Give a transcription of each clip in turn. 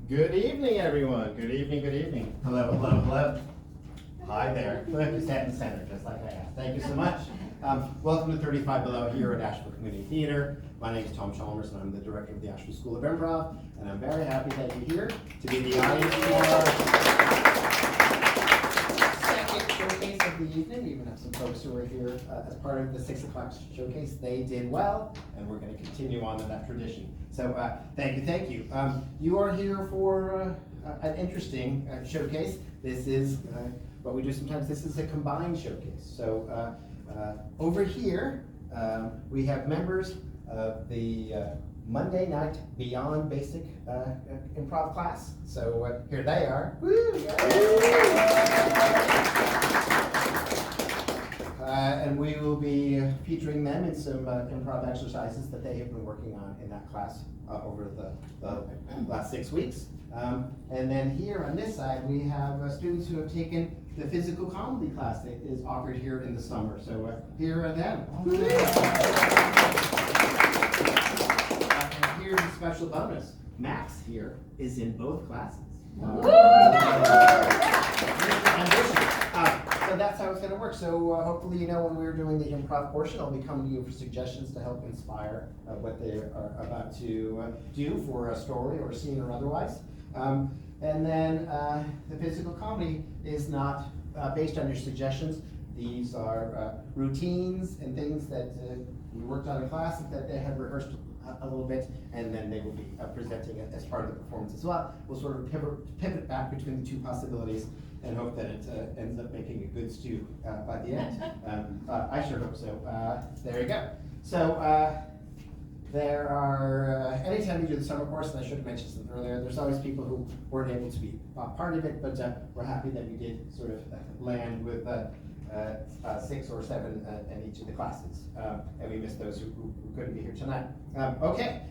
Good evening, everyone. Good evening, good evening. Hello, hello, hello. Hi there. Look, you sat in the center, just like I asked. Thank you so much. Welcome to 35 Below here at Asheville Community Theater. My name is Tom Chalmers, and I'm the director of the Asheville School of Improv, and I'm very happy that you're here to be the audience for our second showcase of the evening. We even have some folks who are here as part of the 6 o'clock showcase. They did well, and we're going to continue on in that tradition. So thank you, thank you. You are here for an interesting showcase. This is what we do sometimes. This is a combined showcase. So over here, we have members of the Monday night Beyond Basic Improv class. So here they are. Woo! And we will be featuring them in some improv exercises that they have been working on in that class over the last 6 weeks. And then here on this side, we have students who have taken the physical comedy class that is offered here in the summer. So here are them. And here's a special bonus. Max here is in both classes. So that's how it's going to work. So hopefully, you know, when we're doing the improv portion, I'll be coming to you for suggestions to help inspire what they are about to do for a story or a scene or otherwise. And then the physical comedy is not based on your suggestions. These are routines and things that we worked on in class that they had rehearsed a little bit, and then they will be presenting it as part of the performance as well. We'll sort of pivot back between the two possibilities and hope that it ends up making a good stew by the end. I sure hope so. There you go. So there are, anytime you do the summer course, and I should have mentioned something earlier, there's always people who weren't able to be part of it, but we're happy that we did sort of land with 6 or 7 in each of the classes. And we missed those who couldn't be here tonight. Okay.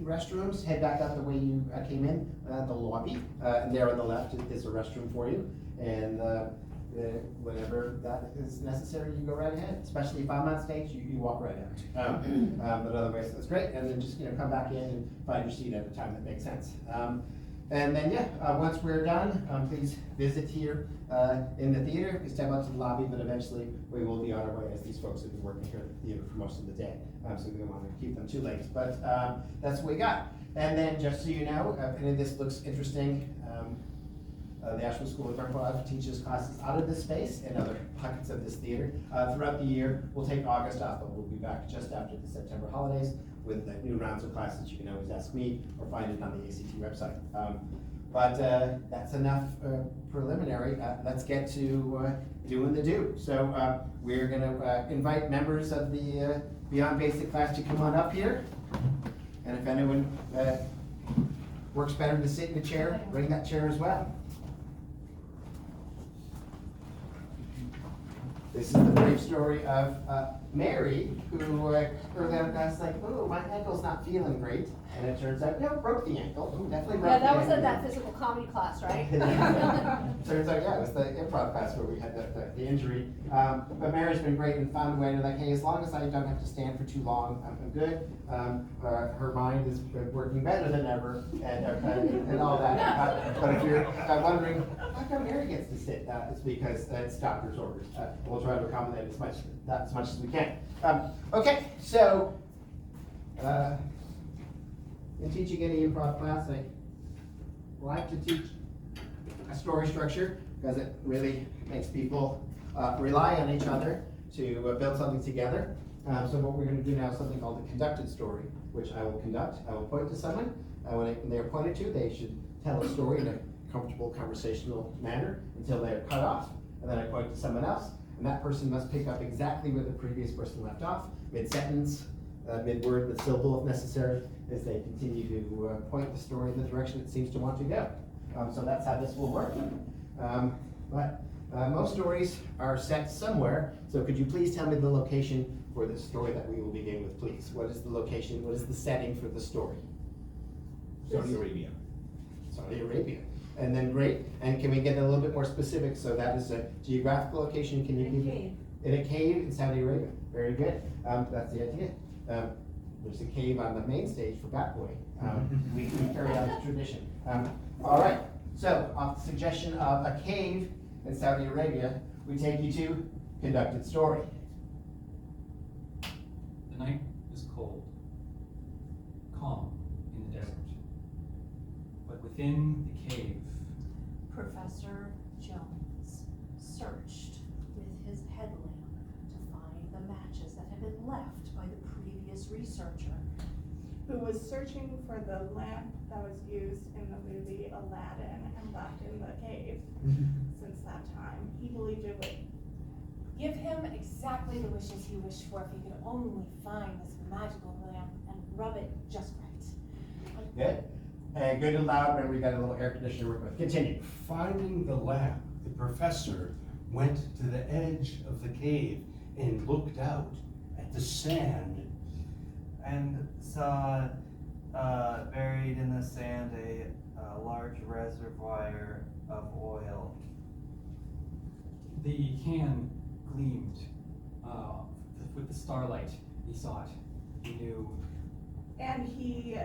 Restrooms, head back out the way you came in, the lobby. And there on the left is a restroom for you. And whenever that is necessary, you go right ahead. Especially if I'm on stage, you walk right out. But otherwise, that's great. And then just come back in and find your seat at a time that makes sense. And then, once we're done, please visit here in the theater. We step out to the lobby, but eventually we will be on our way, as these folks have been working here at the theater for most of the day. So we don't want to keep them too late. But that's what we got. And then, just so you know, if any of this looks interesting, the Asheville School of Improv teaches classes out of this space and other pockets of this theater. Throughout the year, we'll take August off, but we'll be back just after the September holidays with new rounds of classes. You can always ask me or find it on the ACT website. But that's enough preliminary. Let's get to doing the do. So we're going to invite members of the Beyond Basic class to come on up here. And if anyone works better to sit in a chair, bring that chair as well. This is the brave story of Mary, who early on I was like, oh, my ankle's not feeling great. And it turns out, no, broke the ankle. Definitely broke the ankle. Yeah, that was in that physical comedy class, right? Turns out, yeah, it was the improv class where we had the injury. But Mary's been great and found a way to like, hey, as long as I don't have to stand for too long, I'm good. Her mind is working better than ever and all that. But if you're wondering, how come Mary gets to sit? It's because it's doctor's orders. We'll try to accommodate as much as we can. Okay, so in teaching any improv class, I like to teach a story structure because it really makes people rely on each other to build something together. So what we're going to do now is something called a conducted story, which I will conduct. I will point to someone. When they're pointed to, they should tell a story in a comfortable conversational manner until they're cut off. And then I point to someone else, and that person must pick up exactly where the previous person left off, mid-sentence, mid-word, mid-syllable if necessary, as they continue to point the story in the direction it seems to want to go. So that's how this will work. But most stories are set somewhere, so could you please tell me the location for the story that we will begin with, please? What is the location, what is the setting for the story? Saudi Arabia. Saudi Arabia. And then great, and can we get a little bit more specific? So that is a geographical location. Can you give cave. In a cave in Saudi Arabia. Very good. That's the idea. there's a cave on the main stage for Blackboard. We carry out the tradition. All right, so off the suggestion of a cave in Saudi Arabia, we take you to Conducted Story. The night is cold, calm in the desert. But within the cave, Professor Jones searched with his headlamp to find the matches that had been left by the previous researcher. Who was searching for the lamp that was used in the movie Aladdin and left in the cave since that time. He believed it would Give him exactly the wishes he wished for if he could only find this magical lamp and rub it just right. Good. And good and loud, and we got a little air conditioner to work with. Continue. Finding the lamp, the professor went to the edge of the cave and looked out at the sand. And saw buried in the sand a large reservoir of oil. the can gleamed with the starlight. He saw it. He knew. And he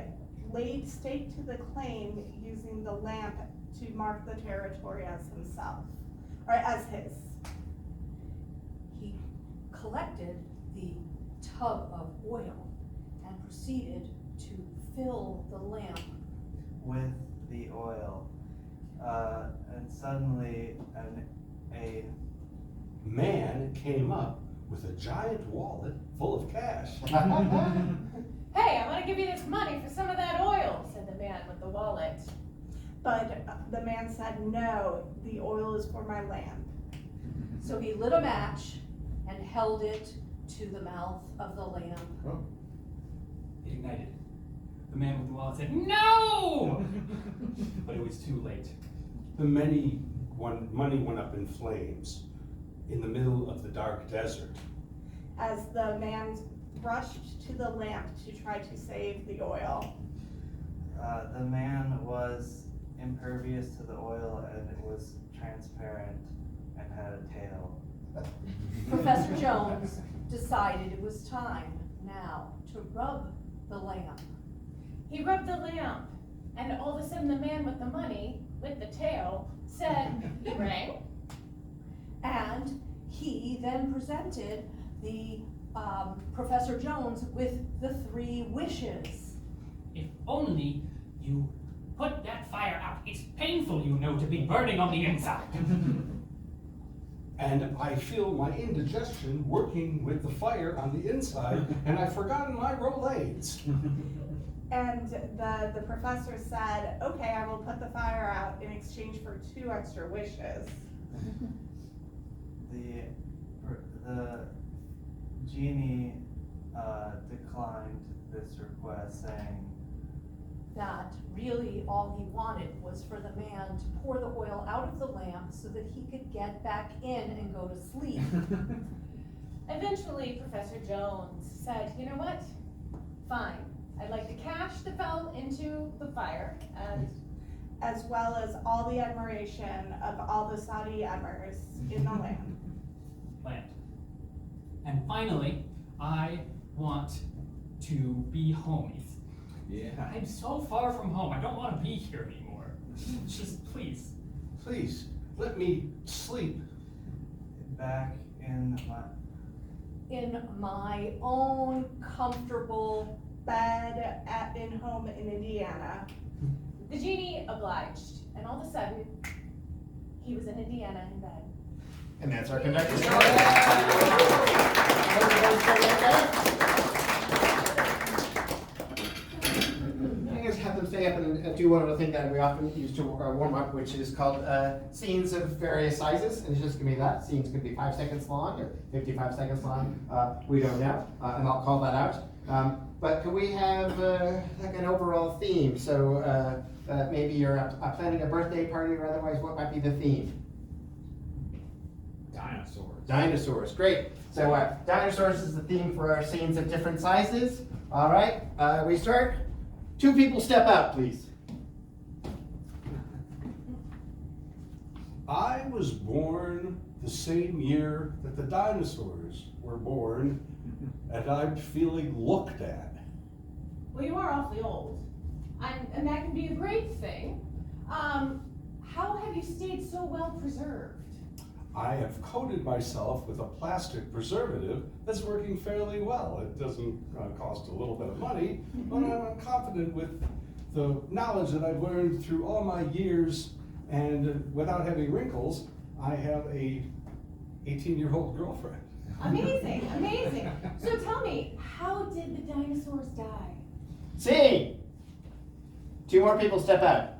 laid stake to the claim using the lamp to mark the territory as himself, or as his. He collected the tub of oil and proceeded to fill the lamp. With the oil. And suddenly a Man came up with a giant wallet full of cash. Hey, I want to give you this money for some of that oil, said the man with the wallet. But the man said, no, the oil is for my lamp. So he lit a match and held it to the mouth of the lamp. It ignited. The man with the wallet said, "No!" But it was too late. The money went up in flames in the middle of the dark desert. As the man rushed to the lamp to try to save the oil. the man was impervious to the oil and it was transparent and had a tail. Professor Jones decided it was time now to rub the lamp. He rubbed the lamp, and all of a sudden the man with the money, with the tail, said, "Boomerang." And he then presented the Professor Jones with the 3 wishes. If only you put that fire out. It's painful, you know, to be burning on the inside. And I feel my indigestion working with the fire on the inside, and I've forgotten my Rolaids. And the professor said, okay, I will put the fire out in exchange for 2 extra wishes. The genie declined this request, saying That really all he wanted was for the man to pour the oil out of the lamp so that he could get back in and go to sleep. Eventually, Professor Jones said, "You know what? Fine. I'd like the cash that fell into the fire, and As well as all the admiration of all the Saudi emirs in the land. Land. And finally, I want to be home. Yeah. I'm so far from home. I don't want to be here anymore. Just please. Please, let me sleep. back in My own comfortable Bed in home in Indiana. the genie obliged. And all of a sudden, he was in Indiana in bed. And that's our conductor story. I guess have them stay up and do one of the things that we often use to warm up, which is called scenes of various sizes. And it's just gonna be that. Scenes could be 5 seconds long or 55 seconds long. We don't know, and I'll call that out. But could we have like an overall theme? So maybe you're planning a birthday party or otherwise, what might be the theme? Dinosaurs. Dinosaurs, great. So dinosaurs is the theme for our scenes of different sizes. All right, we start. 2 people step out, please. I was born the same year that the dinosaurs were born, and I'm feeling looked at. Well, you are awfully old, and that can be a great thing. How have you stayed so well preserved? I have coated myself with a plastic preservative that's working fairly well. It doesn't cost a little bit of money, but I'm confident with the knowledge that I've learned through all my years, and without having wrinkles, I have a 18-year-old girlfriend. Amazing, amazing. So tell me, how did the dinosaurs die? See! 2 more people step out.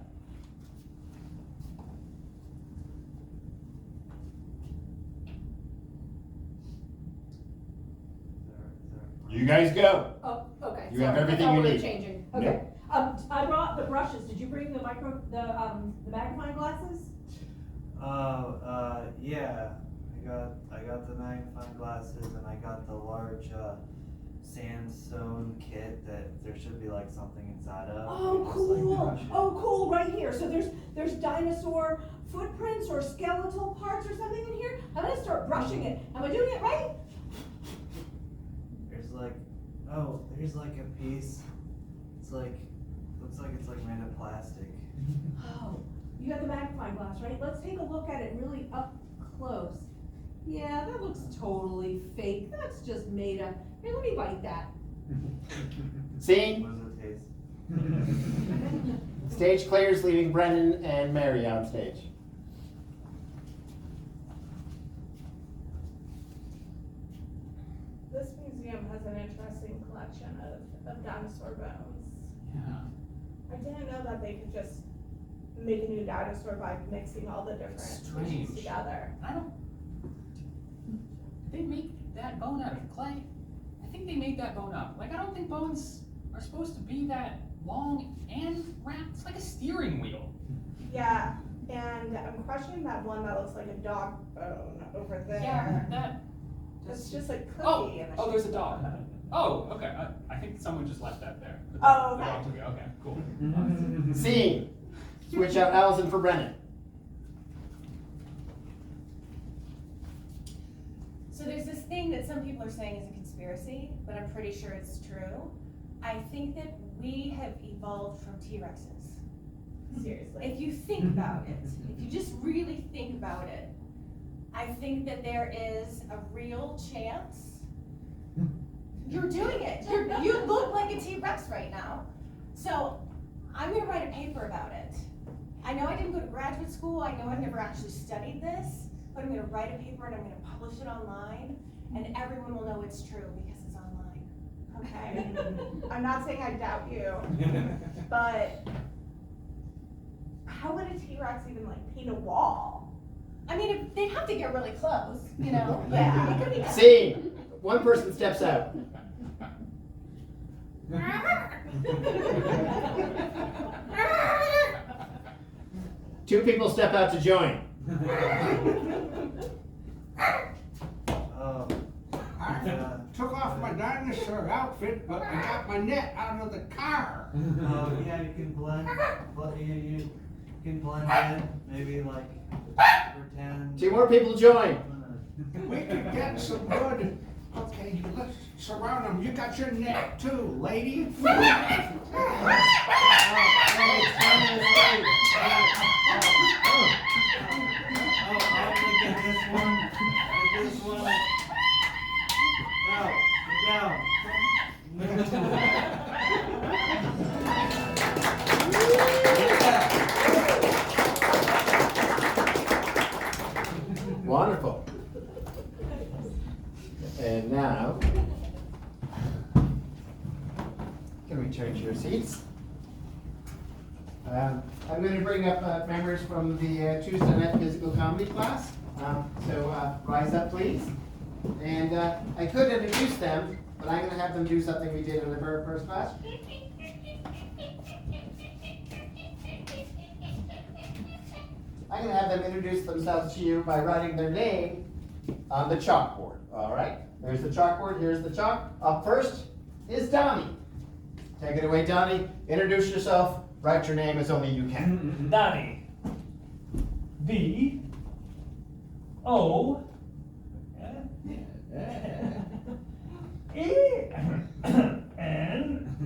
You guys go. Oh, okay. You have sorry. everything I thought you we were need. changing. Okay. I brought the brushes. Did you bring the magnifying glasses? Yeah. I got the magnifying glasses and I got the large sandstone kit that there should be like something inside of. Oh, You just, cool. like, brush it. Oh, cool. Right here. So there's dinosaur footprints or skeletal parts or something in here. I'm gonna start brushing it. Am I doing it right? There's like a piece. It's like, looks like it's like made of plastic. Oh, you got the magnifying glass, right? Let's take a look at it really up close. Yeah, that looks totally fake. That's just made up. Here, let me bite that. See? What does it taste? Stage clears, leaving Brennen and Mary on stage. This museum has an interesting collection of dinosaur bones. Yeah. I didn't know that they could just make a new dinosaur by mixing all the different Strange. species together. I don't. Did they make that bone out of clay? I think they made that bone up. Like, I don't think bones are supposed to be that long and wrapped. It's like a steering wheel. Yeah, and I'm questioning that one that looks like a dog bone over there. Yeah, that. It's just a cookie Oh, in the oh, there's a shape dog. of it. Oh, okay. I think someone just left that there. Oh, The okay. dog took it. Okay, cool. Scene. Switch out Allison for Brennen. So there's this thing that some people are saying is a conspiracy, but I'm pretty sure it's true. I think that we have evolved from T-Rexes. Seriously. If you think about it, if you just really think about it, I think that there is a real chance. You're doing it. You look like a T-Rex right now. So I'm gonna write a paper about it. I know I didn't go to graduate school. I know I've never actually studied this, but I'm gonna write a paper and I'm gonna publish it online, and everyone will know it's true because it's online. Okay. I'm not saying I doubt you, but how would a T-Rex even like paint a wall? I mean, they'd have to get really close, you know? Yeah. It could be. Scene. One person steps out. Two people step out to join. Oh, I took off my dinosaur outfit, but I got my net out of the car. yeah, you can you can blend in, maybe like pretend. 2 more people join. We could get some good. Okay, let's surround them. You got your net too, lady. I'll get this one. Get this one. Go, get down. Wonderful. And now, can we turn to your seats? I'm going to bring up members from the Tuesday night physical comedy class. So rise up, please. And I could introduce them, but I'm going to have them do something we did in the very first class. I'm going to have them introduce themselves to you by writing their name on the chalkboard. All right? There's the chalkboard. Here's the chalk. Up first is Donnie. Take it away, Donnie. Introduce yourself. Write your name as only you can. Donnie. D. O. E. N.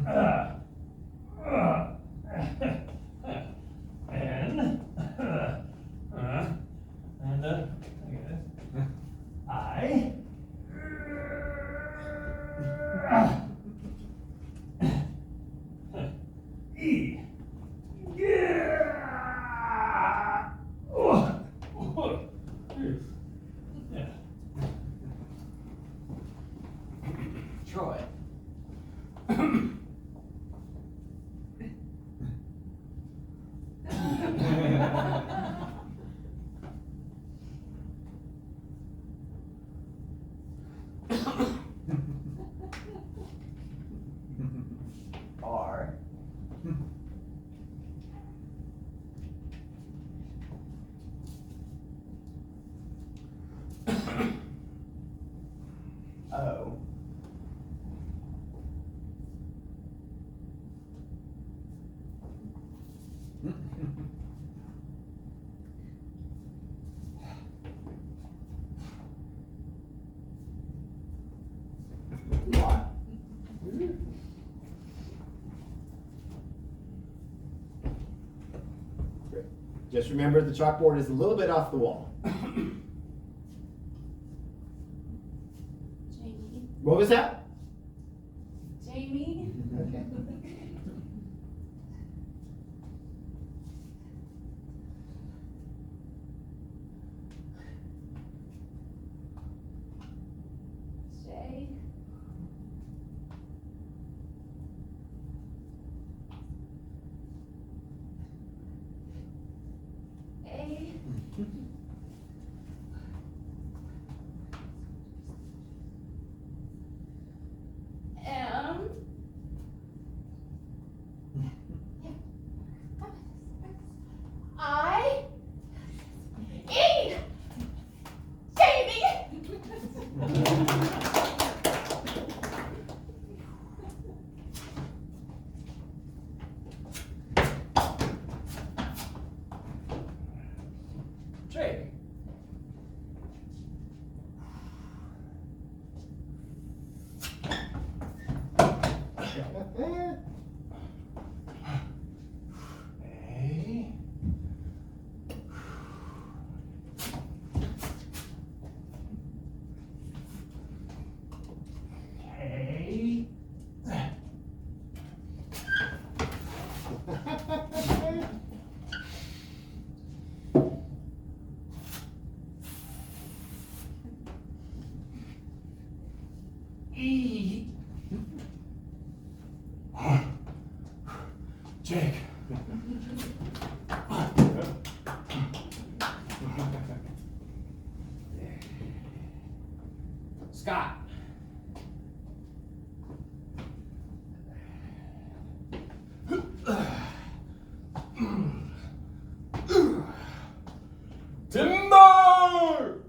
E. Yeah. Oh. Yeah. Troy. R. O. Y. Great. Just remember the chalkboard is a little bit off the wall. Jamie, What was that? Jamie, Okay. Jay, A, M, I, E, Jake. A. A. E. Jake. Scott. Timber!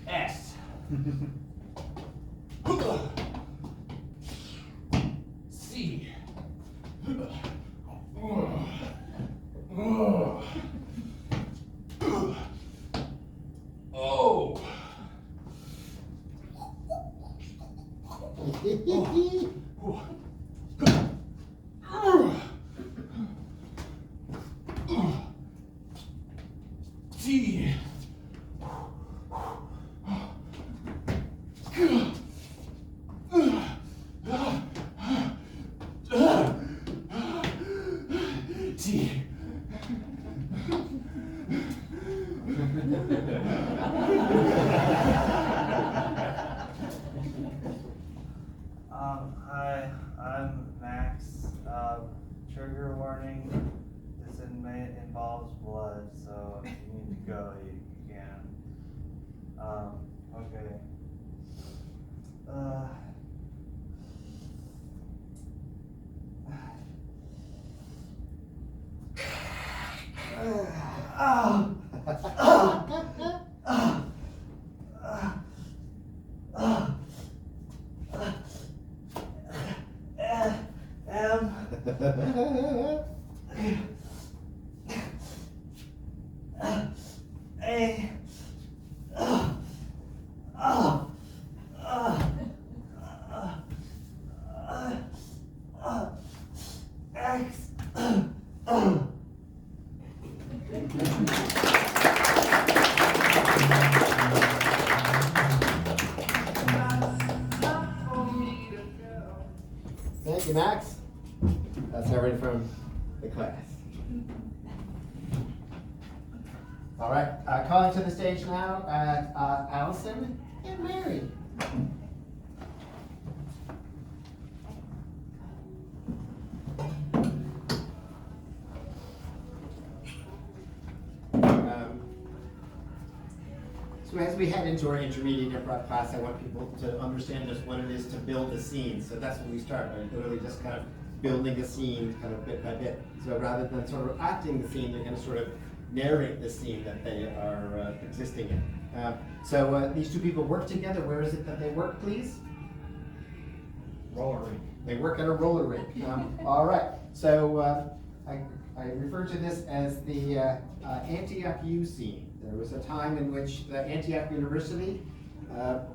S. C. O. T. T. Hi, I'm Max. Trigger warning, this inmate involves blood, so if you need to go, you can. Okay. Thank you, Max. That's everyone from the class. All right, calling to the stage now, Allison and Mary. So as we head into our intermediate improv class, I want people to understand just what it is to build a scene. So that's when we start, right? Literally just kind of building a scene kind of bit by bit. So rather than sort of acting the scene, they're going to sort of narrate the scene that they are existing in. So these two people work together. Where is it that they work, please? Roller rink. They work at a roller rink. All right. So I refer to this as the Antioch U scene. There was a time in which the Antioch University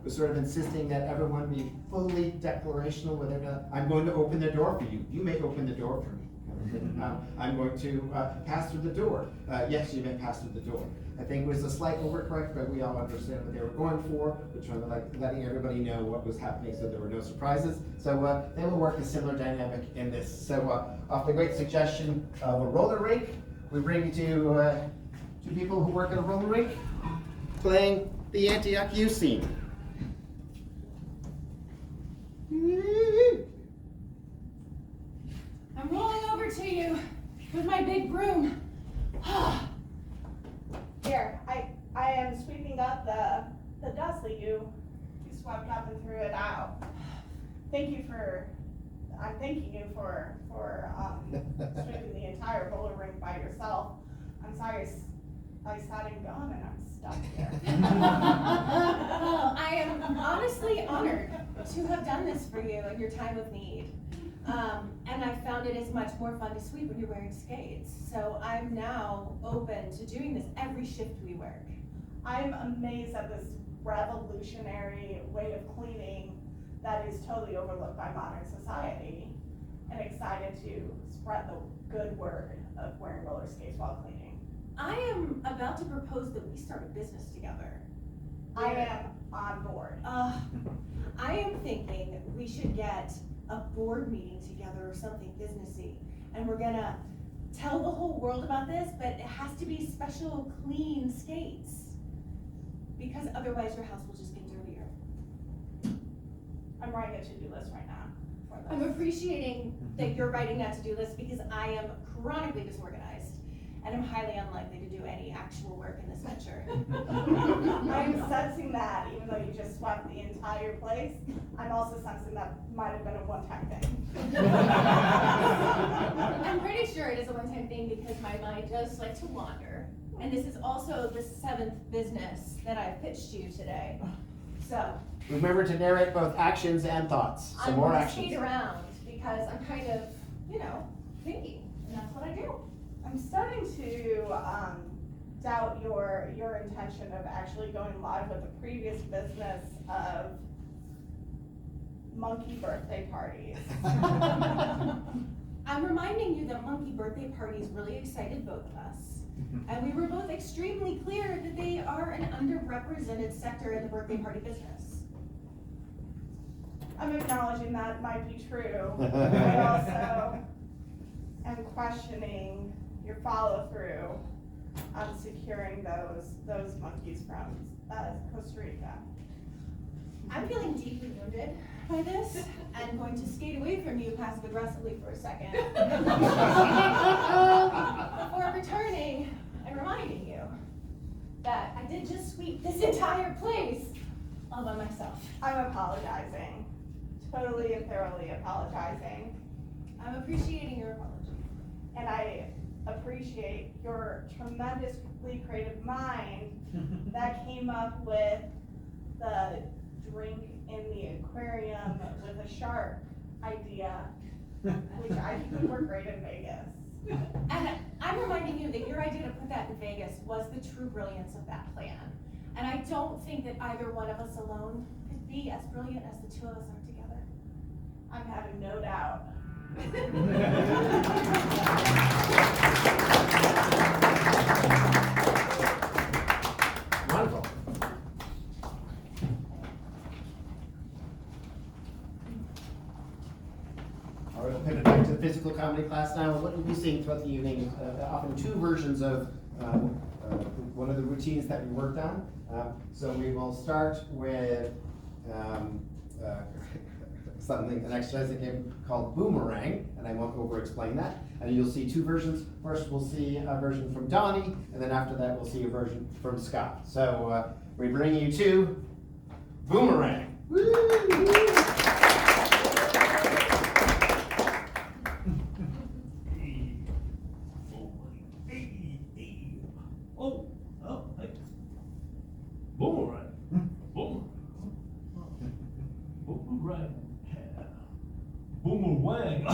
was sort of insisting that everyone be fully declarational, whether I'm going to open the door for you. You may open the door for me. I'm going to pass through the door. Yes, you may pass through the door. I think it was a slight overcorrect, but we all understand what they were going for. We're trying to letting everybody know what was happening so there were no surprises. So they will work a similar dynamic in this. So off the great suggestion of a roller rink, we bring you to two people who work at a roller rink playing the Antioch U scene. I'm rolling over to you with my big broom. Here, I am sweeping up the dust that you swept up and threw it out. I'm thanking you for sweeping the entire roller rink by yourself. I'm sorry I sat and gone and I'm stuck here. Well, I am honestly honored to have done this for you in your time of need. And I found it is much more fun to sweep when you're wearing skates. So I'm now open to doing this every shift we work. I'm amazed at this revolutionary way of cleaning that is totally overlooked by modern society, and excited to spread the good word of wearing roller skates while cleaning. I am about to propose that we start a business together. I am on board. I am thinking we should get a board meeting together or something businessy, and we're gonna tell the whole world about this, but it has to be special clean skates, because otherwise your house will just get dirtier. I'm writing a to-do list right now for this. I'm appreciating that you're writing that to-do list because I am chronically disorganized and I'm highly unlikely to do any actual work in this venture. I'm sensing that, even though you just swept the entire place, I'm also sensing that might have been a one-time thing. I'm pretty sure it is a one-time thing because my mind does like to wander. And this is also the 7th business that I've pitched to you today. So, Remember to narrate both actions and thoughts. Some I'm more gonna actions. skate around because I'm kind of, thinking, and that's what I do. I'm starting to doubt your intention of actually going live with the previous business of monkey birthday parties. I'm reminding you that monkey birthday parties really excited both of us. And we were both extremely clear that they are an underrepresented sector in the birthday party business. I'm acknowledging that might be true. I also am questioning your follow-through on securing those monkeys from Costa Rica. I'm feeling deeply wounded by this and going to skate away from you passive aggressively for a second. Before returning and reminding you that I did just sweep this entire place all by myself. I'm apologizing. Totally and thoroughly apologizing. I'm appreciating your apology. And I appreciate your tremendously creative mind that came up with the drink in the aquarium with a shark idea, which I think would work great in Vegas. And I'm reminding you that your idea to put that in Vegas was the true brilliance of that plan. And I don't think that either one of us alone could be as brilliant as the two of us are together. I'm having no doubt. Wonderful. All right, we'll pivot back to the physical comedy class now. What you'll be seeing throughout the evening is often two versions of one of the routines that we worked on. So we will start with an exercise game called Boomerang, and I won't over-explain that. And you'll see two versions. First, we'll see a version from Donnie, and then after that, we'll see a version from Scott. So we bring you to Boomerang. Woo! Oh, hey. Boomerang. Boomerang. Boomerang. Boomerang.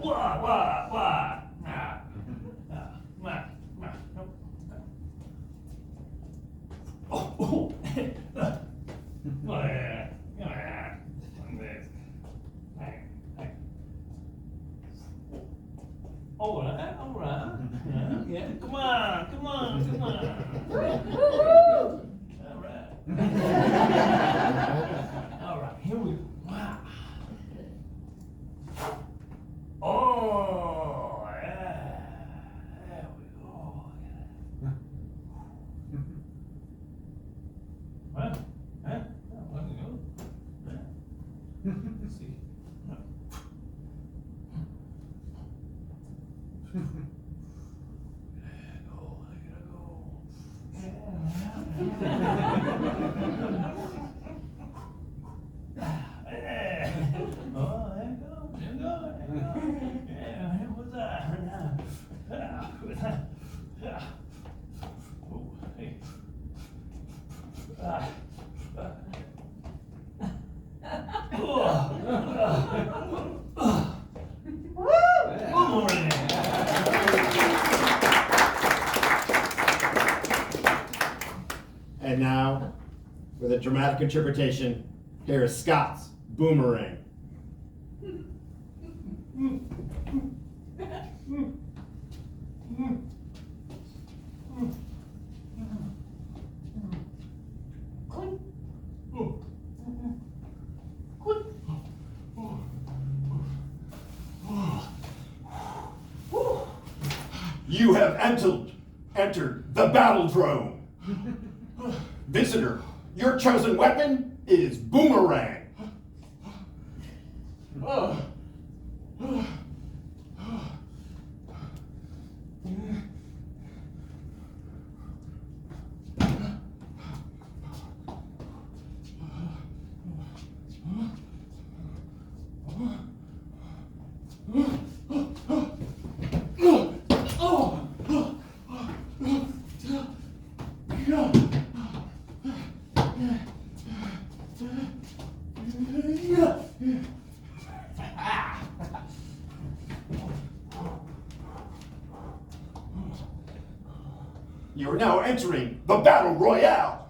Wah, wah, wah. Oh, all right. Yeah, come on. All right. All right, here we go. Wow. Oh, yeah. There we go. Huh? There we go. Let's see. And now, with a dramatic interpretation, here is Scott's Boomerang. You have entered the battle drone. Visitor, your chosen weapon is Boomerang. You are now entering the battle royale.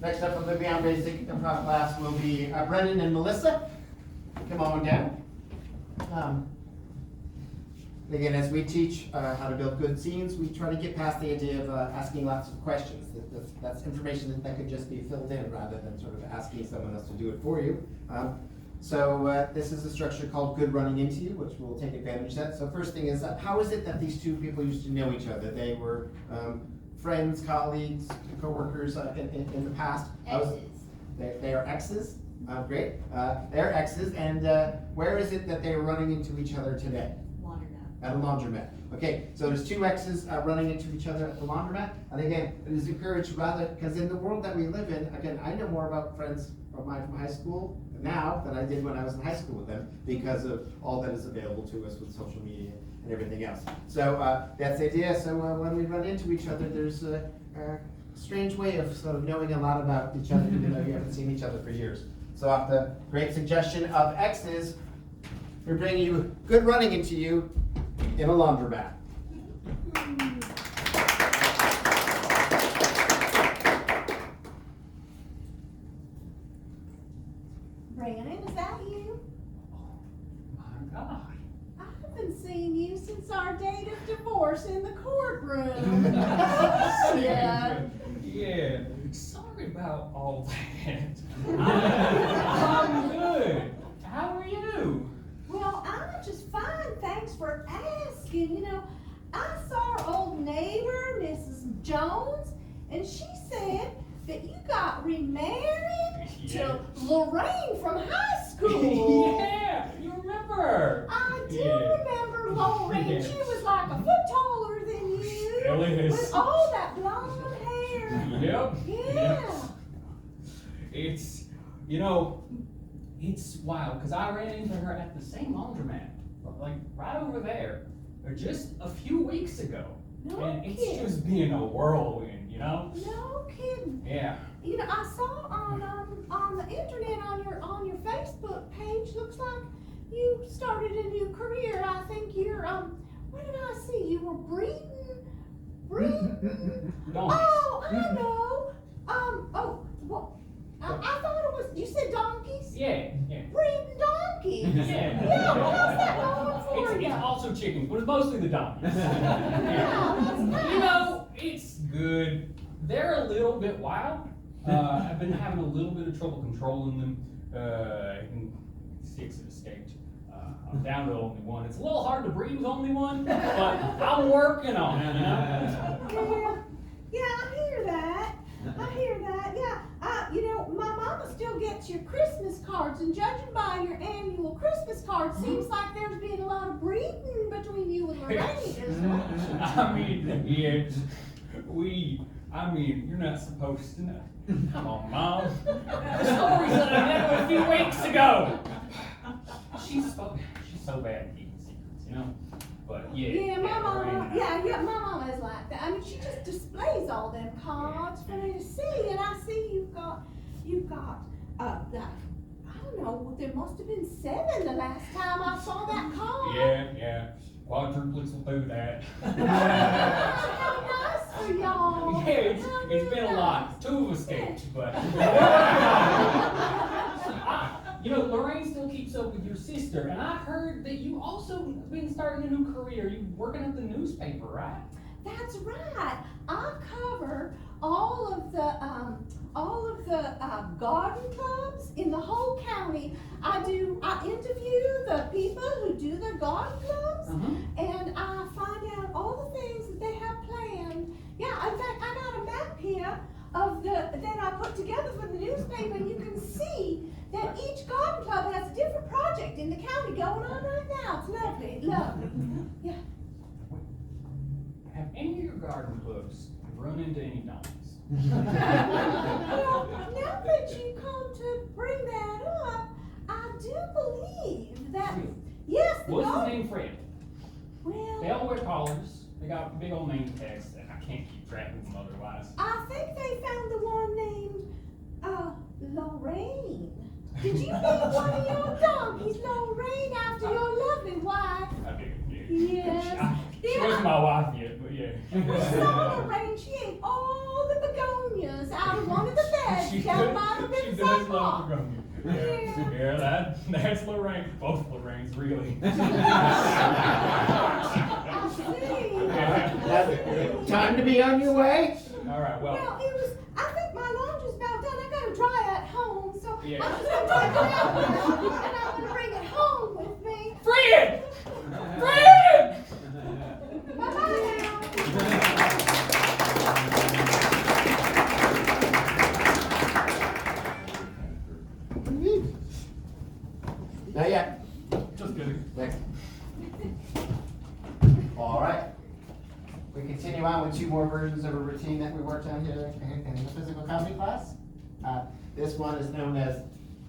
Next up from the Beyond Basic Improv class will be Brennen and Melissa. Come on down. Again, as we teach how to build good scenes, we try to get past the idea of asking lots of questions. That's information that could just be filled in rather than sort of asking someone else to do it for you. So this is a structure called Good Running Into You, which we'll take advantage of that. So first thing is, how is it that these two people used to know each other? They were friends, colleagues, co-workers in the past. Exes. They are exes. Great. They're exes. And where is it that they are running into each other today? at a laundromat. Okay, so there's two X's running into each other at the laundromat. And again, it is encouraged rather, because in the world that we live in, again, I know more about friends of mine from high school now than I did when I was in high school with them, because of all that is available to us with social media and everything else. So that's the idea. So when we run into each other, there's a strange way of sort of knowing a lot about each other, even though you haven't seen each other for years. So off the great suggestion of X's, we're bringing you good running into you in a laundromat. Brennen, is that you? My God. I haven't seen you since our date of divorce in the courtroom. Yeah. Yeah. Sorry about all that. I'm good. How are you? Well, I'm just fine, thanks for asking. You know, I saw our old neighbor, Mrs. Jones, and she said that you got remarried to Lorraine from high school. Yeah, you remember? I do Yeah. remember Lorraine. Yeah. She was like a foot taller than you. Still is. With all that blonde hair. Yep. Yeah. It's, you know, it's wild, because I ran into her at the same laundromat, like right over there, just a few weeks ago. No And it's kidding. just been a whirlwind, you know? No kidding. Yeah. You know, I saw on the internet on your Facebook page, looks like you started a new career. I think you're what did I see? You were breeding. Donkeys. Oh, I know. I thought it was. You said donkeys. Yeah, yeah. Breeding donkeys. Yeah. Yeah. How's that going for you? It's also chickens, but it's mostly the donkeys. Yeah, that's nice. You know, it's good. They're a little bit wild. I've been having a little bit of trouble controlling them. Six have escaped. I'm down to only one. It's a little hard to breed with only one, but I'm working on it, you know? Yeah, I hear that. Yeah, you know, my mama still gets your Christmas cards, and judging by your annual Christmas card, seems like there's been a lot of breeding between you and Lorraine. I mean, yeah, you're not supposed to know. Come on, Mom. The stories that I met her a few weeks ago. She's so bad at keeping secrets, you know? But yeah. Yeah, my Lorraine mama, and I- yeah, my mama is like that. I mean, she just displays all them cards for me to see, and I see you've got, like, I don't know, there must have been 7 the last time I saw that card. Yeah. Quadruplets will do that. How nice for y'all. Yeah, it's been a lot. 2 of us escaped, but. You know, Lorraine still keeps up with your sister, and I heard that you also been starting a new career. You working at the newspaper, right? That's right. I cover all of the garden clubs in the whole county. I interview the people who do the garden clubs, and I find out all the things that they have planned. Yeah, in fact, I got a map here that I put together for the newspaper, and you can see that each garden club has a different project in the county going on right now. It's lovely, lovely. Yeah. Have any of your garden clubs run into any donkeys? Well, now that you come to bring that up, I do believe that, yes, the What's his dog, name, Fred? well, They all wear collars. They got big old name tags, and I can't keep track of them otherwise. I think they found the one named, Lorraine. Did you name one of your donkeys Lorraine after your lovely wife? I did. Yes. She wasn't my wife yet, but yeah. We saw Lorraine, she ate all the begonias out of one of the beds She down by the does riverside love park. begonia. Yeah, that's Lorraine. Both Lorraines, really. I see. Time to be on your way. All right, well. Well, I think my laundry's about done. I gotta dry at home, so Yeah. I'm just gonna take it out now, and I'm gonna bring it home with me. Fred! Fred! Bye-bye now. Not yet. Just kidding. Next. routine that we worked on here in the physical comedy class. This one is known as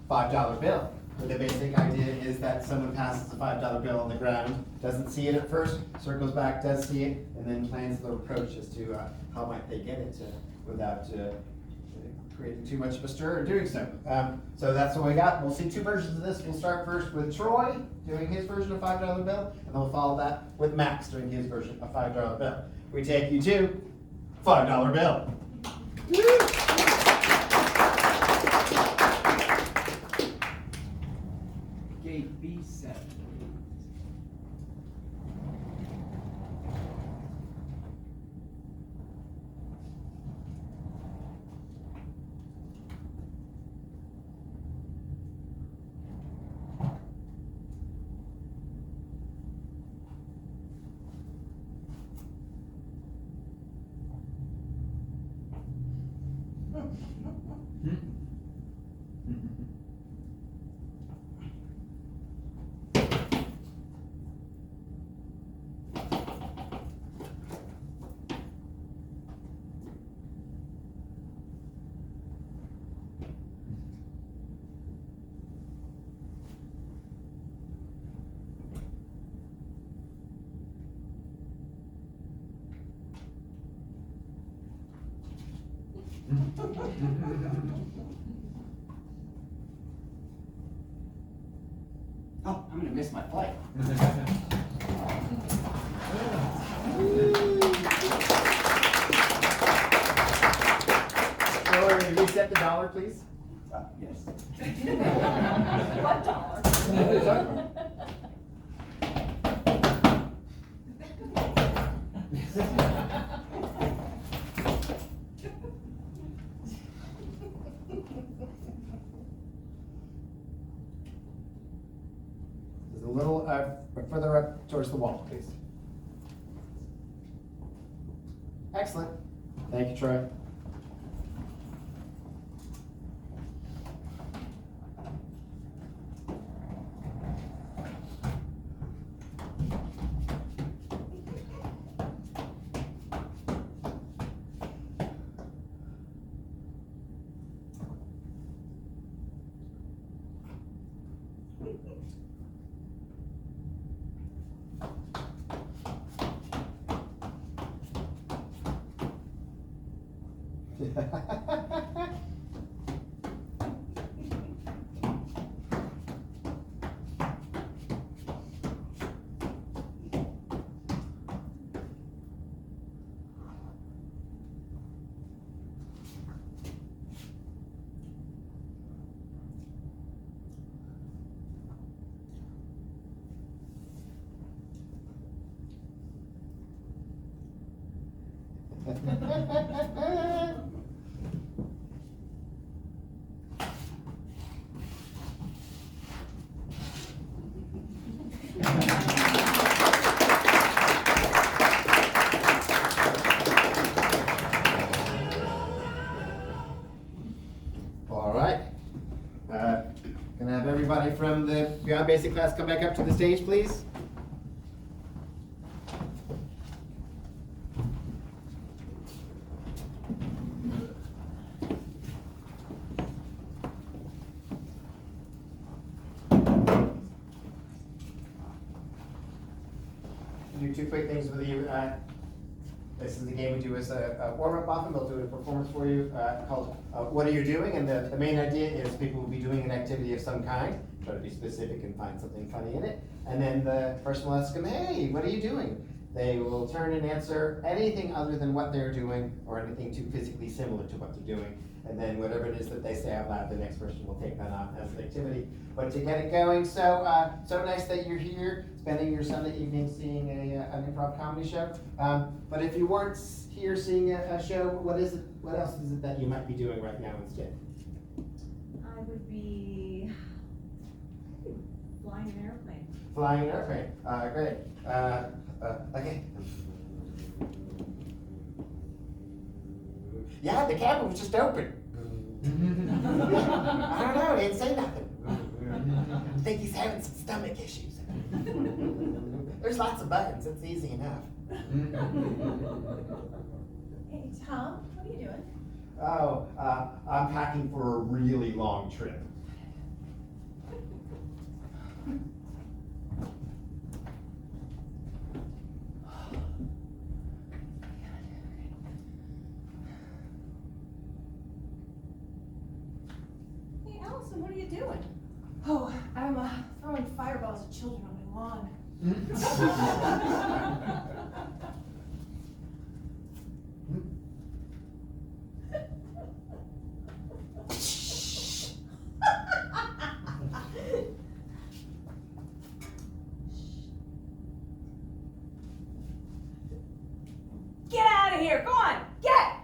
$5 bill. Where the basic idea is that someone passes a $5 bill on the ground, doesn't see it at first, circles back, does see it, and then plans their approach as to how might they get it without creating too much of a stir or doing so. So that's what we got. We'll see two versions of this. We'll start first with Troy doing his version of $5 bill, and then we'll follow that with Max doing his version of $5 bill. We take you to $5 bill. Gate B7. Oh, I'm gonna miss my flight. Troy, will you reset the dollar, please? Yes. What dollar? Just a little further up towards the wall, please. Excellent. Thank you, Troy. All right. Can I have everybody from the Beyond Basic class come back up to the stage, please? Do two quick things with you. This is the game we do as a warm-up often. We'll do a performance for you called What Are You Doing? And the main idea is people will be doing an activity of some kind. Try to be specific and find something funny in it. And then the person will ask them, hey, what are you doing? They will turn and answer anything other than what they're doing or anything too physically similar to what they're doing. And then whatever it is that they say out loud, the next person will take that on as an activity. But to get it going, so nice that you're here, spending your Sunday evening seeing an improv comedy show. But if you weren't here seeing a show, what else is it that you might be doing right now instead? I would be flying an airplane. Flying an airplane. Great. Okay. Yeah, the cabin was just open. I don't know, he didn't say nothing. I think he's having some stomach issues. There's lots of buttons, it's easy enough. Hey, Tom, what are you doing? Oh, I'm packing for a really long trip. Hey, Allison, what are you doing? Oh, I'm throwing fireballs at children on my lawn. Get out of here! Go on! Get!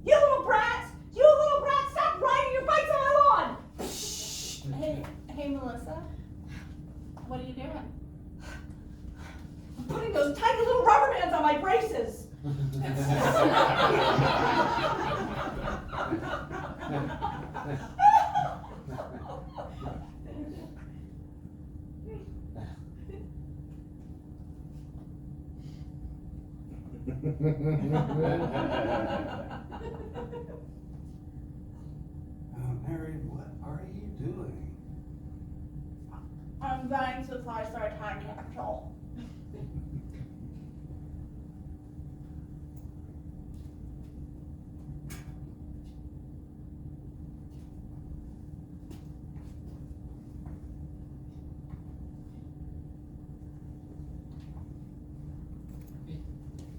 You little brats! You little brats! Stop riding your bikes on my lawn! Hey, Melissa. What are you doing? I'm putting those tiny little rubber bands on my braces. Mary, what are you doing? I'm going to fly our time capsule.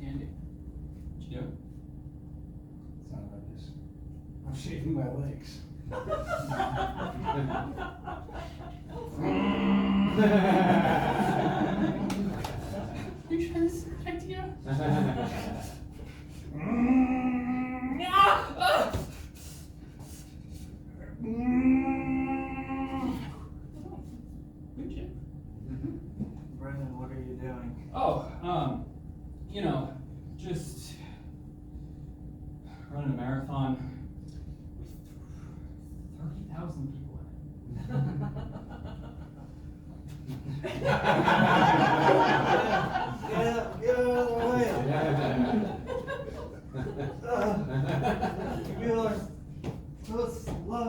Andy, what you doing? It's not about this. I'm shaving my legs. You trying this idea? Good job. Brennen, what are you doing? Oh, you know, just running a marathon with 30,000 people in it. Get out of the way. You are so slow.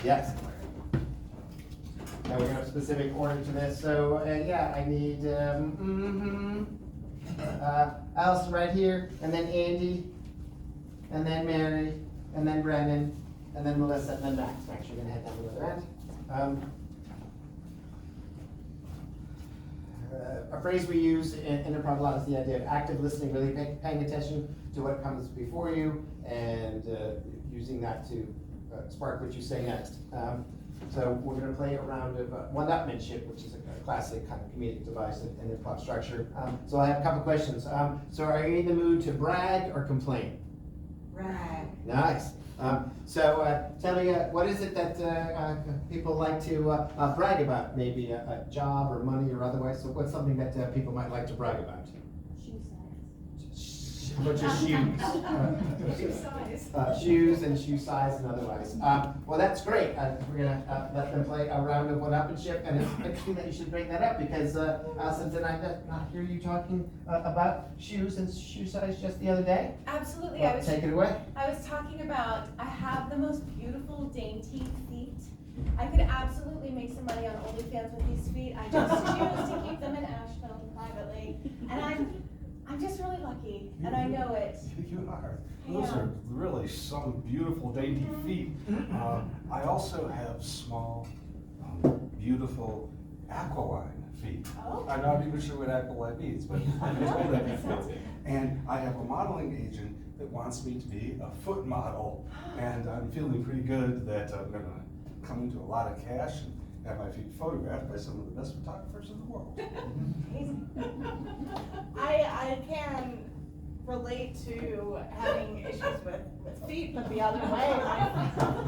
Yes. Now we're gonna have specific order to this, so, yeah, I need, Allison right here, and then Andy, and then Mary, and then Brennen, and then Melissa, and then Max. Max, you're gonna head down the other end. A phrase we use in Improv a lot is the idea of active listening, really paying attention to what comes before you, and using that to spark what you say next. So we're going to play a round of one-upmanship, which is a classic kind of comedic device in improv structure. So I have a couple questions. So are you in the mood to brag or complain? Brag. Nice. So tell me, what is it that people like to brag about? Maybe a job or money or otherwise. So what's something that people might like to brag about? Shoe size. How about your shoes? Shoe size. Shoes and shoe size and otherwise. Well, that's great. We're gonna let them play a round of one-upmanship, and it's interesting that you should bring that up because Allison, did I not hear you talking about shoes and shoe size just the other day? Absolutely. Well, take it away. I was talking about, I have the most beautiful, dainty feet. I could absolutely make some money on OnlyFans with these feet. I just choose to keep them in Asheville privately. And I'm just really lucky, and I know it. You are. I Those am. are really some beautiful, dainty feet. I also have small, beautiful aquiline feet. Oh. I'm not even sure what aquiline means, but I know that before. And I have a modeling agent that wants me to be a foot model, and I'm feeling pretty good that I'm gonna come into a lot of cash and have my feet photographed by some of the best photographers in the world. I can relate to having issues with feet, but the other way, I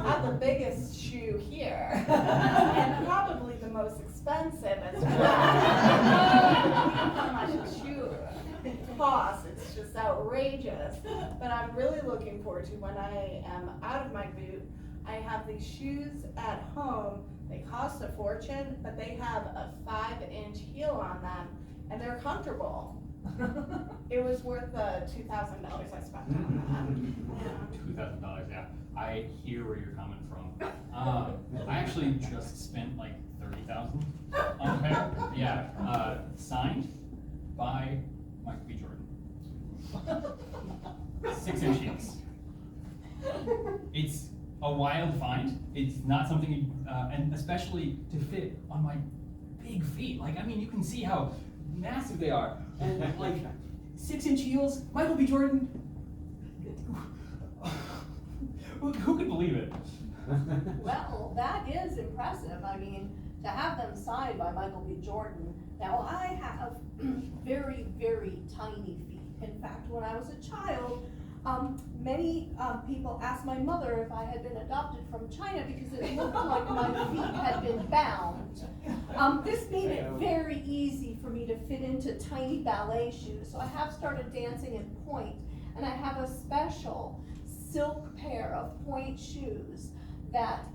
have the biggest shoe here, and probably the most expensive as well. How much a shoe costs, it's just outrageous. outrageous, but I'm really looking forward to when I am out of my boot. I have these shoes at home. They cost a fortune, but they have a 5-inch heel on them, and they're comfortable. It was worth the $2,000 I spent on that. $2,000, yeah. I hear where you're coming from. I actually just spent like $30,000 on a pair. Yeah, signed by Michael B. Jordan. 6-inch heels. It's a wild find. It's not something you, and especially to fit on my big feet. Like, I mean, you can see how massive they are. And like 6-inch heels, Michael B. Jordan. Who could believe it? Well, that is impressive. I mean, to have them signed by Michael B. Jordan. Now, I have very, very tiny feet. In fact, when I was a child, many people asked my mother if I had been adopted from China because it looked like my feet had been bound. This made it very easy for me to fit into tiny ballet shoes. So I have started dancing in point, and I have a special silk pair of point shoes that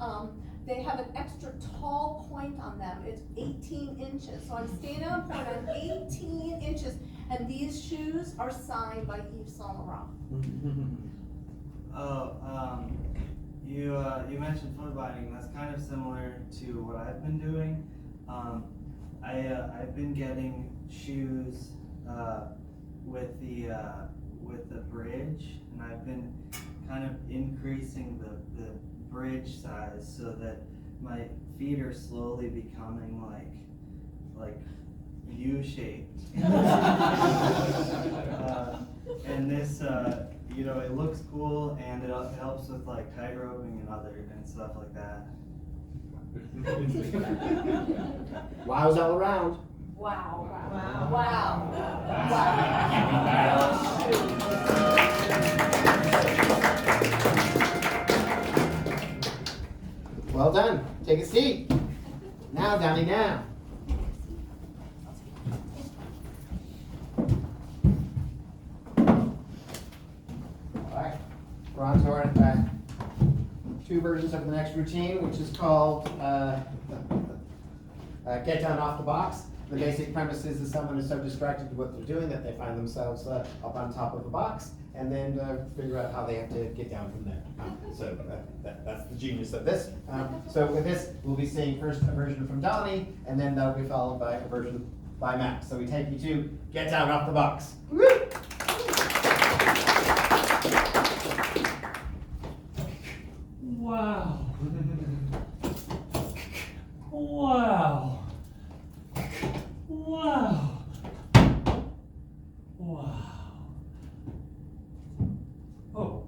they have an extra tall point on them. It's 18 inches. So I'm standing on point, I'm 18 inches, and these shoes are signed by Yves Saint Laurent. You mentioned foot binding. That's kind of similar to what I've been doing. I've been getting shoes with the bridge, and I've been kind of increasing the bridge size so that my feet are slowly becoming like U-shaped. And this, it looks cool, and it helps with like tight roping and stuff like that. Wows all around. Wow. Wow. Wow. Well done. Take a seat. Now, Donnie, now. All right. We're on to our two versions of the next routine, which is called Get Down Off the Box. The basic premise is someone is so distracted with what they're doing that they find themselves up on top of a box, and then figure out how they have to get down from there. So that's the genius of this. So with this, we'll be seeing first a version from Donnie, and then that'll be followed by a version by Max. So we take you to Get Down Off the Box. Wow. Wow. Wow. Wow. Oh,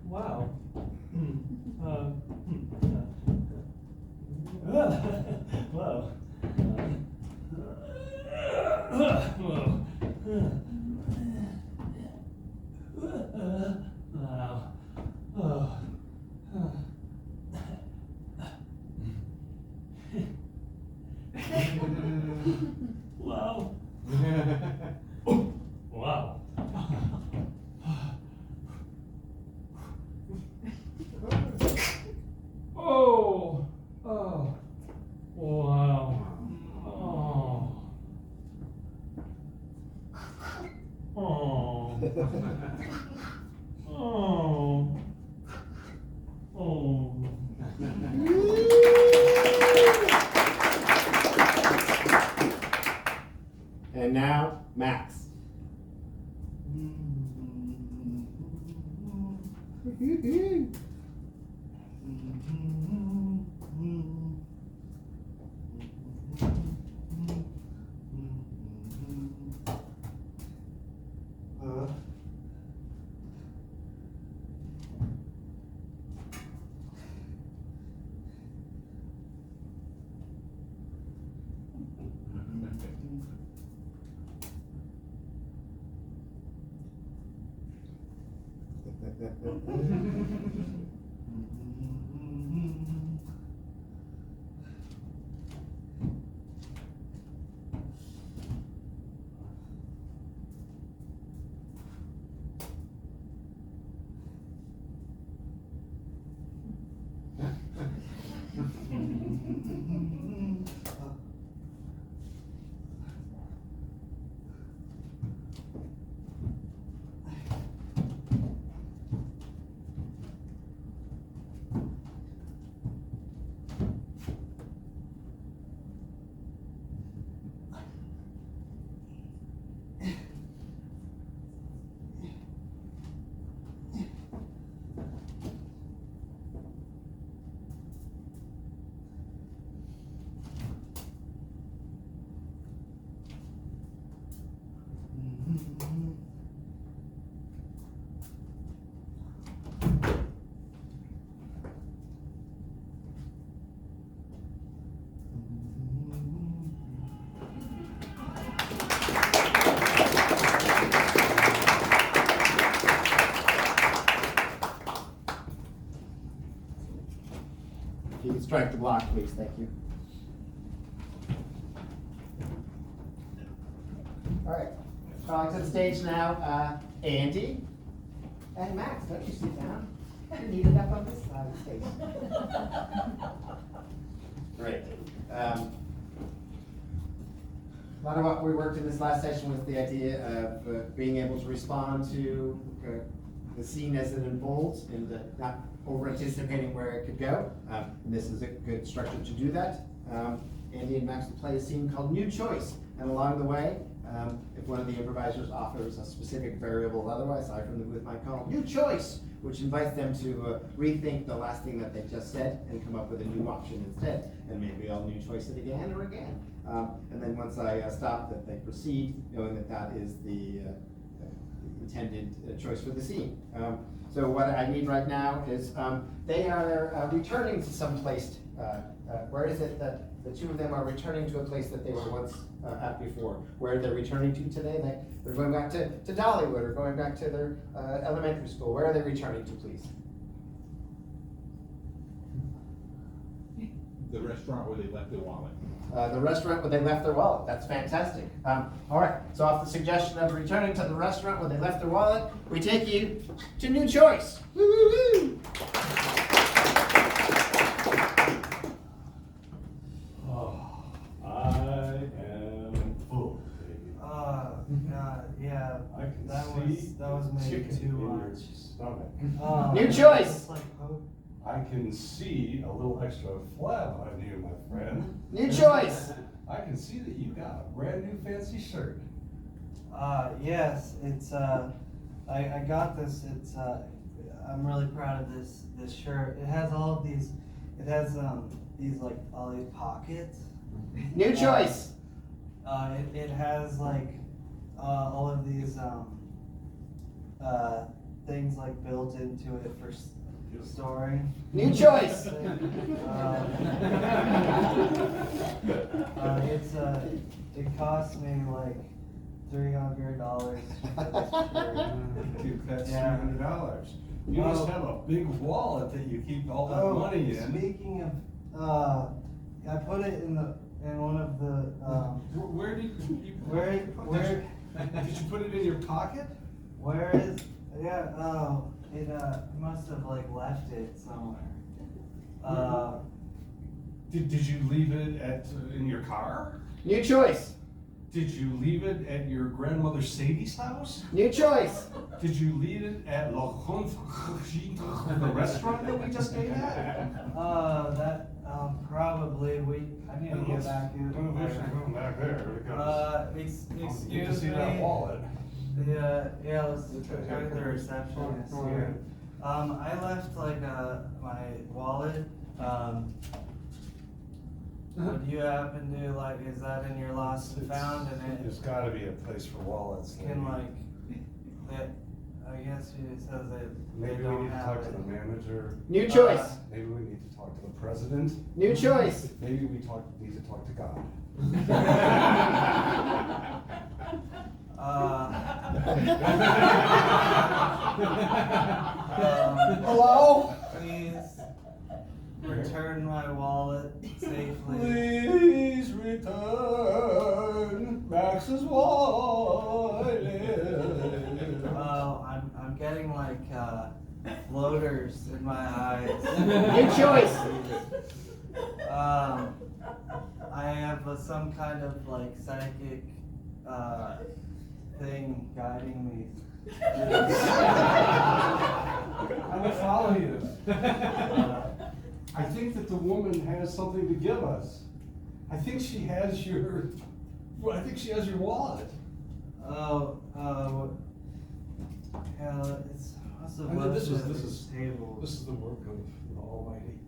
wow. Wow. Wow. Wow. Oh. Oh. Wow. Oh. Oh. Oh. Oh. And now, Max. If you could strike the block, please, thank you. All right, calling to the stage now, Andy and Max. Don't you sit down? You need it up on this side of the stage. Great. A lot of what we worked in this last session was the idea of being able to respond to the scene as it unfolds and not over anticipating where it could go. And this is a good structure to do that. Andy and Max will play a scene called New Choice. And along the way, if one of the improvisers offers a specific variable otherwise, I from the booth might call New Choice, which invites them to rethink the last thing that they just said and come up with a new option instead. And maybe I'll new choice it again or again. And then once I stop, that they proceed, knowing that that is the intended choice for the scene. So what I need right now is they are returning to some place. Where is it that the two of them are returning to a place that they were once at before? Where they're returning to today? They're going back to Dollywood or going back to their elementary school. Where are they returning to, please? The restaurant where they left their wallet. The restaurant where they left their wallet. That's fantastic. All right, so off the suggestion of returning to the restaurant where they left their wallet, we take you to New Choice. Woo, woo, woo. Oh, I am full, baby. Yeah, I can that see was maybe chicken too in your much. stomach. New choice. It's like, oh, I can see a little extra flab on you, my friend. New Choice. I can see that you got a brand new fancy shirt. yes, it's I got this. It's I'm really proud of this shirt. It has all of these. It has these like all these pockets. New Choice. It has like all of these things like built into it for storing. New Choice. It cost me like $300. Dude, that's Yeah. $300. You must have a big wallet that you keep all that money in. Speaking of, I put it in one of the Where did you where did you put it in your pocket? where is it must have like left it somewhere. Did you leave it in your car? New Choice. Did you leave it at your grandmother Sadie's house? New Choice. Did you leave it at La the restaurant that we just ate at? That probably I need to get back in. Going back there because Excuse get to see me. that wallet. Yeah, let's go to the receptionist here. I left like my wallet. Would you happen to like? Is that in your lost and found? And There's got to be a place for wallets. can like that. I guess it says that Maybe they we don't need to have talk to it. the manager. New Choice. Maybe we need to talk to the president. New Choice. Maybe we need to talk to God. Hello? Please return my wallet safely. Please return Max's wallet. I'm getting like floaters in my eyes. New Choice. I have some kind of like psychic thing guiding me. I will follow you. I think that the woman has something to give us. I think she has your wallet. Oh, yeah, it's must have I know left this it at is this table. This is the work of the Almighty.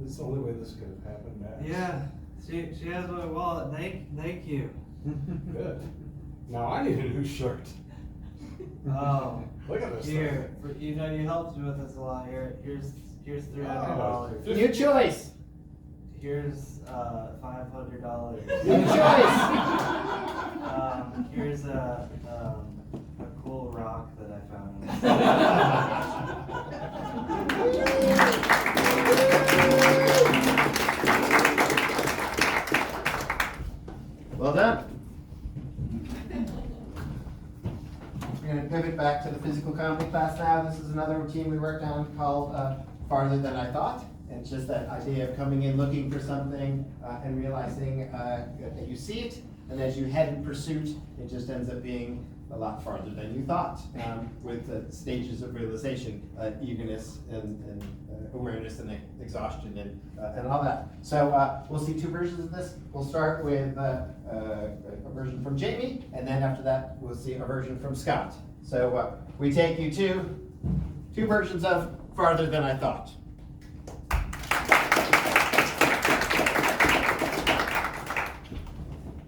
It's the only way this could have happened, Max. Yeah, she has my wallet. Thank you. Good. Now I need a new shirt. Oh, Look at this here, you helped me with this a lot. Here's $300. New choice. Here's $500. New choice. Here's a cool rock that I found. Well done. We're going to pivot back to the physical comedy class now. This is another routine we worked on called Farther Than I Thought. And it's just that idea of coming in looking for something and realizing that you see it, and as you head in pursuit, it just ends up being a lot farther than you thought, with stages of realization, eagerness and awareness and exhaustion and all that. So we'll see two versions of this. We'll start with a version from Jamie, and then after that we'll see a version from Scott. So we take you to two versions of Farther Than I Thought.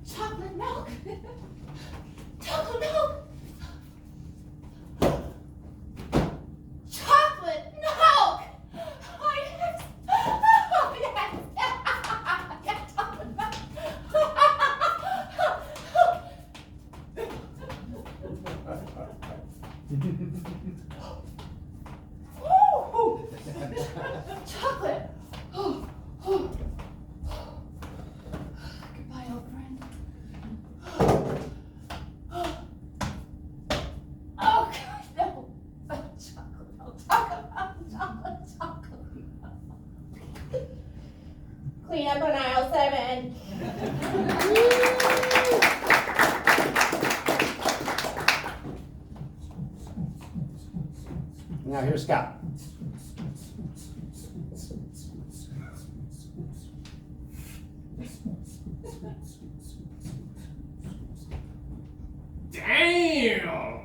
Chocolate milk. Chocolate milk. Chocolate milk. Oh yes. Oh yes. Yes, chocolate milk. Woo! Chocolate. Goodbye, old friend. Oh God, no! Chocolate, no, chocolate. Clean up on aisle 7. Now here's Scott. Damn!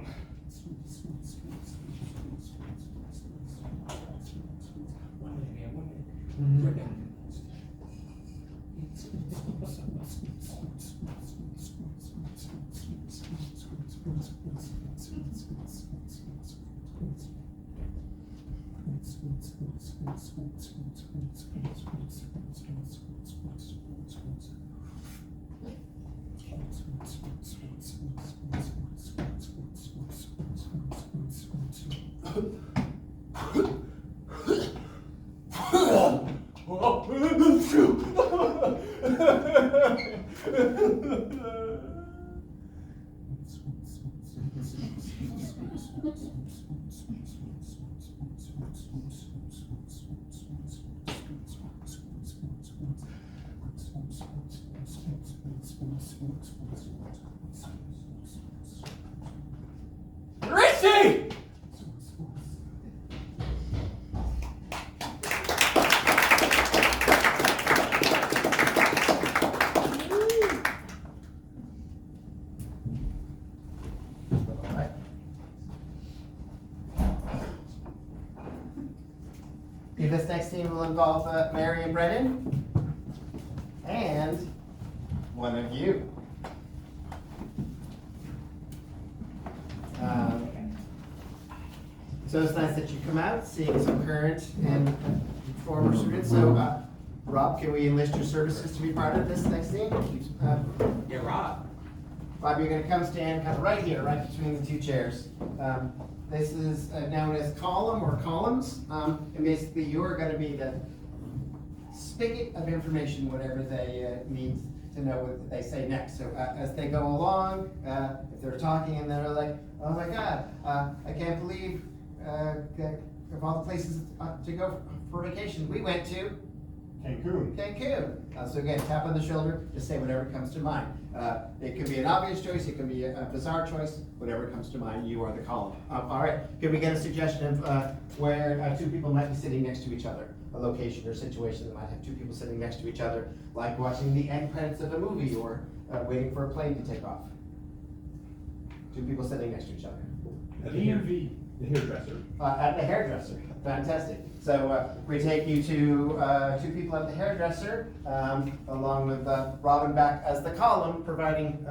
Richie! This next team will involve Mary and Brennen, and one of you. So it's nice that you come out, seeing some current and former students. So, Rob, can we enlist your services to be part of this next team? Yeah, Rob. Bob, you're going to come stand kind of right here, right between the two chairs. This is known as column or columns, and basically you're going to be the spigot of information, whatever they need to know what they say next. So as they go along, if they're talking and they're like, oh my God, I can't believe of all the places to go for vacation we went to, Cancun. Cancun. So again, tap on the shoulder, just say whatever comes to mind. It could be an obvious choice, it could be a bizarre choice, whatever comes to mind, you are the column. All right, could we get a suggestion of where two people might be sitting next to each other? A location or situation that might have two people sitting next to each other, like watching the end credits of a movie or waiting for a plane to take off. Two people sitting next to each other. DMV, the hairdresser. At the hairdresser, fantastic. So we take you to two people at the hairdresser, along with Robin back as the column, providing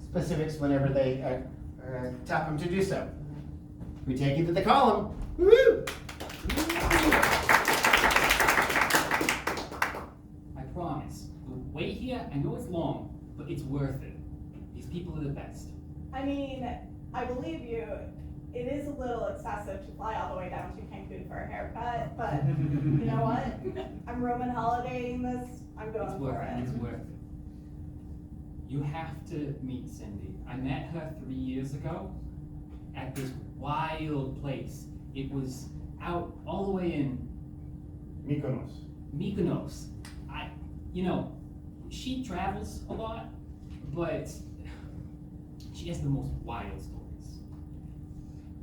specifics whenever they tap them to do so. We take you to the column. Woo! I promise. The wait here, I know it's long, but it's worth it. These people are the best. I mean, I believe you. It is a little excessive to fly all the way down to Cancun for a haircut, but you know what? I'm Roman holidaying this. I'm going It's for worth it. it. It's worth it. You have to meet Cindy. I met her 3 years ago at this wild place. It was out all the way in Mykonos. She travels a lot, but she has the most wild stories.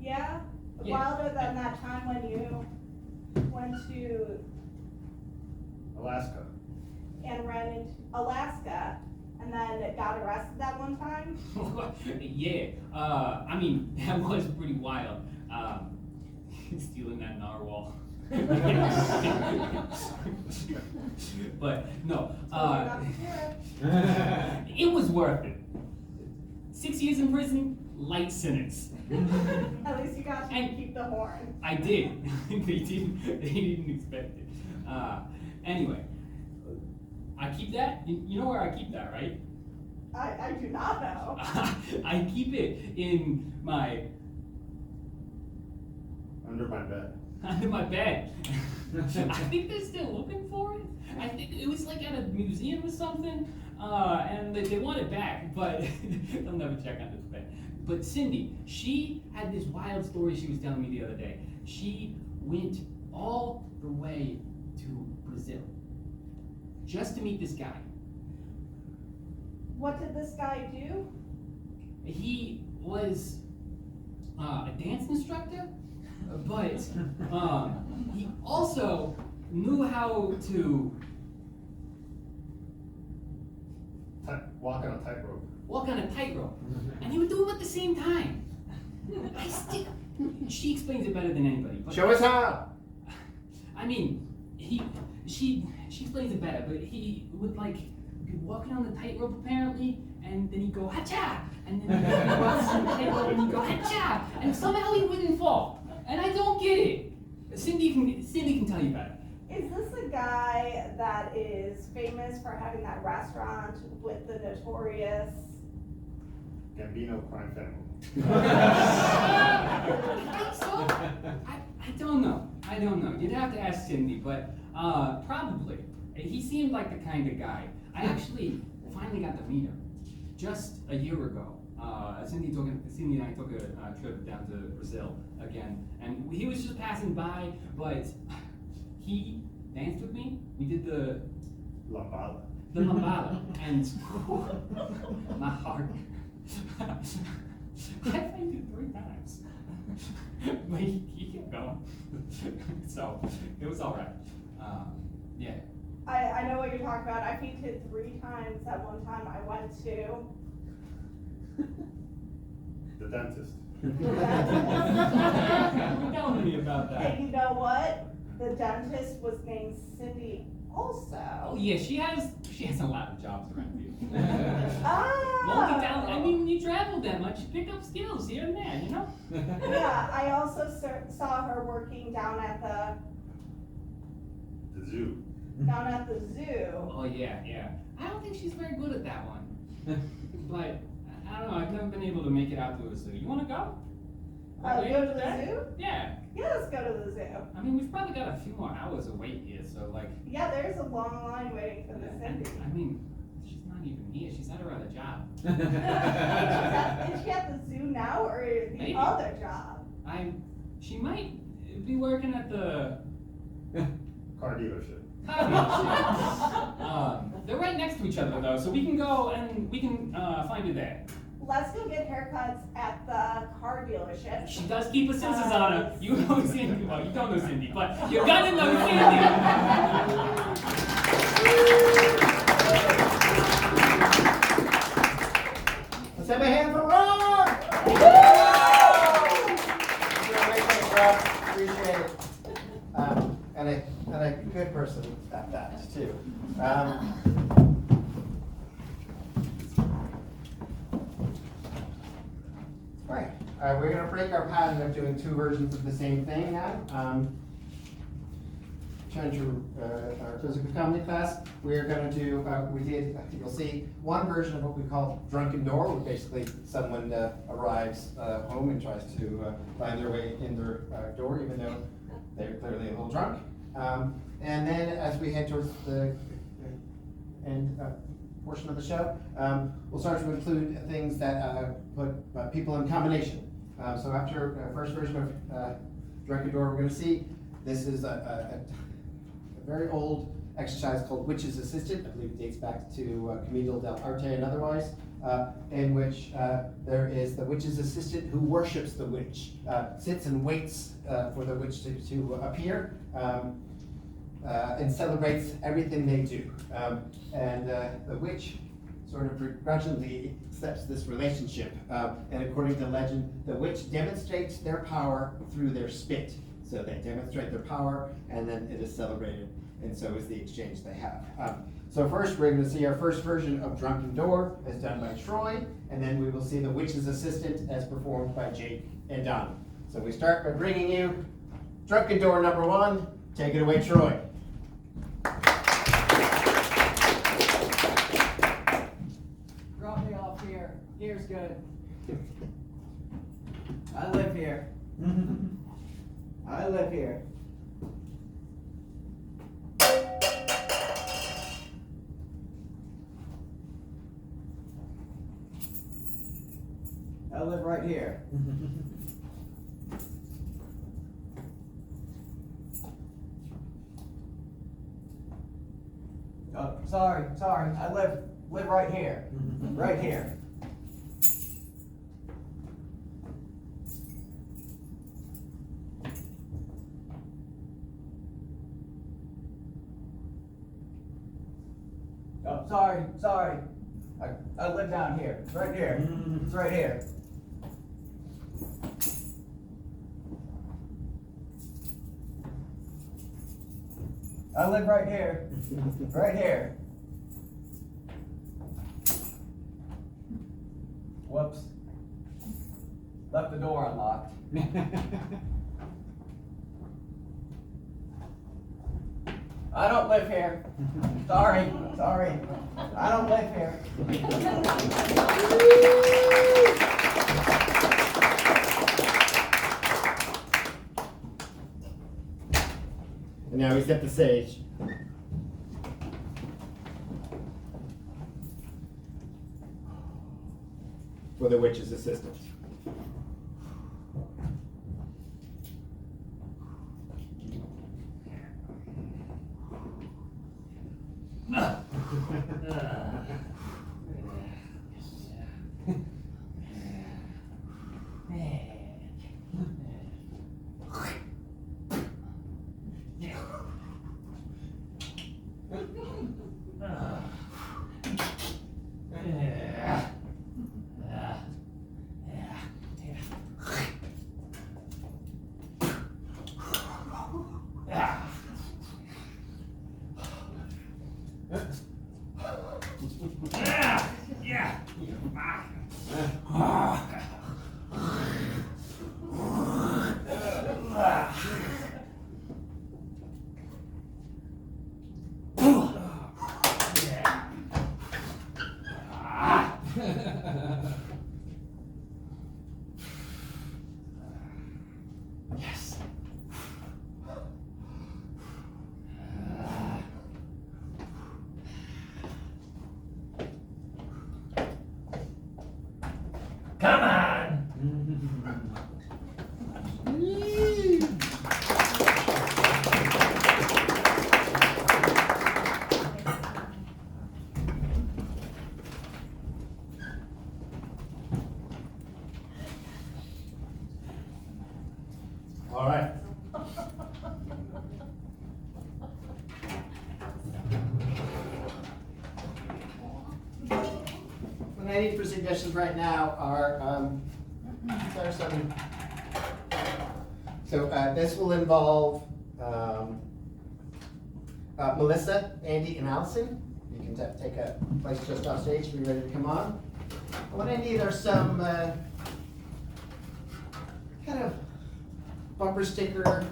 Yeah? Yeah. Wilder than that time when you went to Alaska. and ran into Alaska and then got arrested that one time? Yeah, that was pretty wild. Stealing that narwhal. But no, it was worth it. 6 years in prison, light sentence. At least you got to keep the horn. I did. They didn't expect it. Anyway, I keep that. You know where I keep that, right? I do not know. I keep it in my Under my bed. under my bed. I think they're still looking for it. I think it was like at a museum or something, and they want it back, but they'll never check under the bed. But Cindy, she had this wild story she was telling me the other day. She went all the way to Brazil just to meet this guy. What did this guy do? He was a dance instructor, but he also knew how to Walk on a tightrope. walk on a tightrope, and he would do them at the same time. She explains it better than anybody. But Show us how. I mean, she explains it better, but he would be walking on the tightrope apparently, and then he'd go hacha, and then he'd walk on the tightrope and he'd go hacha, and somehow he wouldn't fall. And I don't get it. Cindy can tell you better. Is this a guy that is famous for having that restaurant with the notorious? Gambino crime family. I think so. I don't know. You'd have to ask Cindy, but probably. He seemed like the kind of guy. I actually finally got to meet him just a year ago. Cindy and I took a trip down to Brazil again, and he was just passing by, but he danced with me. We did the Lambada. and my heart. I fainted 3 times, but he kept going, so it was all right. Yeah. I know what you're talking about. I fainted 3 times at one time. I went to The dentist. Tell me about that. And you know what? The dentist was named Cindy also. Oh yeah, she has a lot of jobs around here. Ah! Multi-talent. I mean, when you travel that much, you pick up skills here and there, you know? Yeah, I also saw her working down at The zoo. the zoo. Oh yeah. I don't think she's very good at that one. But I don't know. I've never been able to make it out to a zoo. You want to go? Go to the zoo? Yeah. Yeah, let's go to the zoo. I mean, we've probably got a few more hours of wait here, so Yeah, there's a long line waiting for the Cindy. I mean, she's not even here. She's at her other job. Is she at the zoo now or the Maybe. other job? She might be working at the Car dealership. They're right next to each other though, so we can go and we can find you there. Let's go get haircuts at the car dealership. She does keep a senses on her. You know Cindy. Well, you don't know Cindy, but you gotta know Cindy. Let's have a hand for Ron! Appreciate it. And a good person at that, too. Right. We're going to break our pattern of doing two versions of the same thing now. Turn to our physical comedy class. We're going to do, you'll see one version of what we call Drunken Door, where basically someone arrives home and tries to find their way in their door, even though they're clearly a little drunk. And then as we head towards the end portion of the show, we'll start to include things that put people in combination. So after first version of Drunken Door, we're going to see this is a very old exercise called Witch's Assistant. I believe it dates back to Camilo del Arte and otherwise, in which there is the witch's assistant who worships the witch, sits and waits for the witch to appear, and celebrates everything they do. And the witch sort of begrudgingly accepts this relationship. And according to legend, the witch demonstrates their power through their spit. So they demonstrate their power, and then it is celebrated, and so is the exchange they have. So first, we're going to see our first version of Drunken Door as done by Troy, and then we will see the Witch's Assistant as performed by Jake and Donnie. So we start by bringing you Drunken Door number 1. Take it away, Troy. Drop me off here. Here's good. I live here. I live here. I live right here. Oh, sorry. I live right here. Right here. Oh, sorry. I live down here. Right here. It's right here. I live right here. Right here. Whoops. Left the door unlocked. I don't live here. Sorry. I don't live here. And now we set the stage. For the Witch's Assistant. candidate for suggestions right now are, there's some. So this will involve Melissa, Andy, and Allison. You can take a place just off stage if you're ready to come on. What I need are some kind of bumper sticker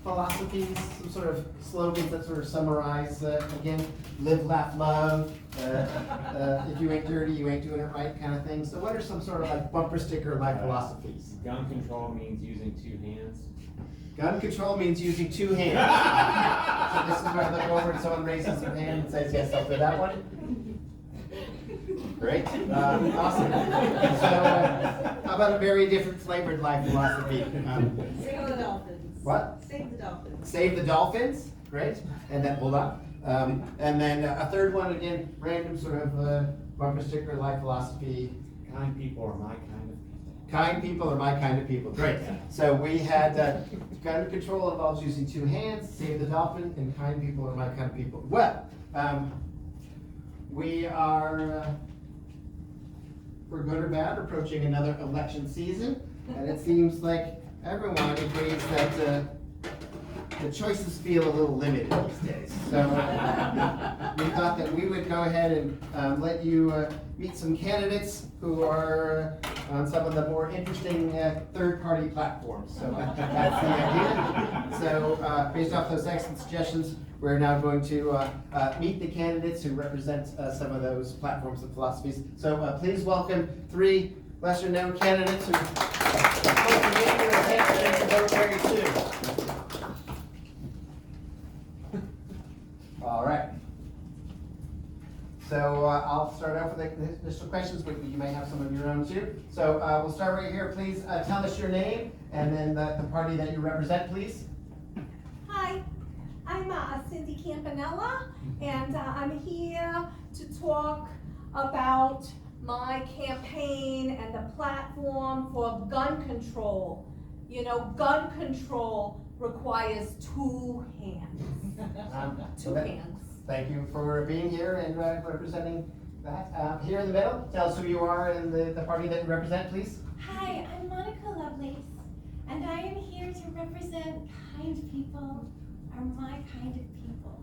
philosophies, some sort of slogans that sort of summarize, again, live, laugh, love, if you ain't dirty, you ain't doing it right kind of thing. So what are some sort of like bumper sticker life philosophies? Gun control means using 2 hands. Gun control means using 2 hands. So this is where I look over and someone raises their hand and says, yes, I'll do that one. Great, awesome. So how about a very different flavored life philosophy? Save the dolphins. What? Save the dolphins. Save the dolphins, great. And then, hold on. And then a third one, again, random sort of bumper sticker life philosophy. Kind people are my kind of people. Kind people are my kind of people, great. So we had gun control involves using 2 hands, save the dolphin, and kind people are my kind of people. Well, we are, for good or bad, approaching another election season, and it seems like everyone agrees that the choices feel a little limited these days. So we thought that we would go ahead and let you meet some candidates who are on some of the more interesting third-party platforms. So that's the idea. So based off those excellent suggestions, we're now going to meet the candidates who represent some of those platforms and philosophies. So please welcome 3 lesser-known candidates who are very soon. All right. So I'll start out with the initial questions, but you may have some of your own too. So we'll start right here. Please tell us your name and then the party that you represent, please. Hi, I'm Cindy Campanella, and I'm here to talk about my campaign and the platform for gun control. You know, gun control requires 2 hands. 2 hands. Thank you for being here and representing that. Here in the middle, tell us who you are and the party that you represent, please. Hi, I'm Monica Lovelace, and I am here to represent kind people are my kind of people.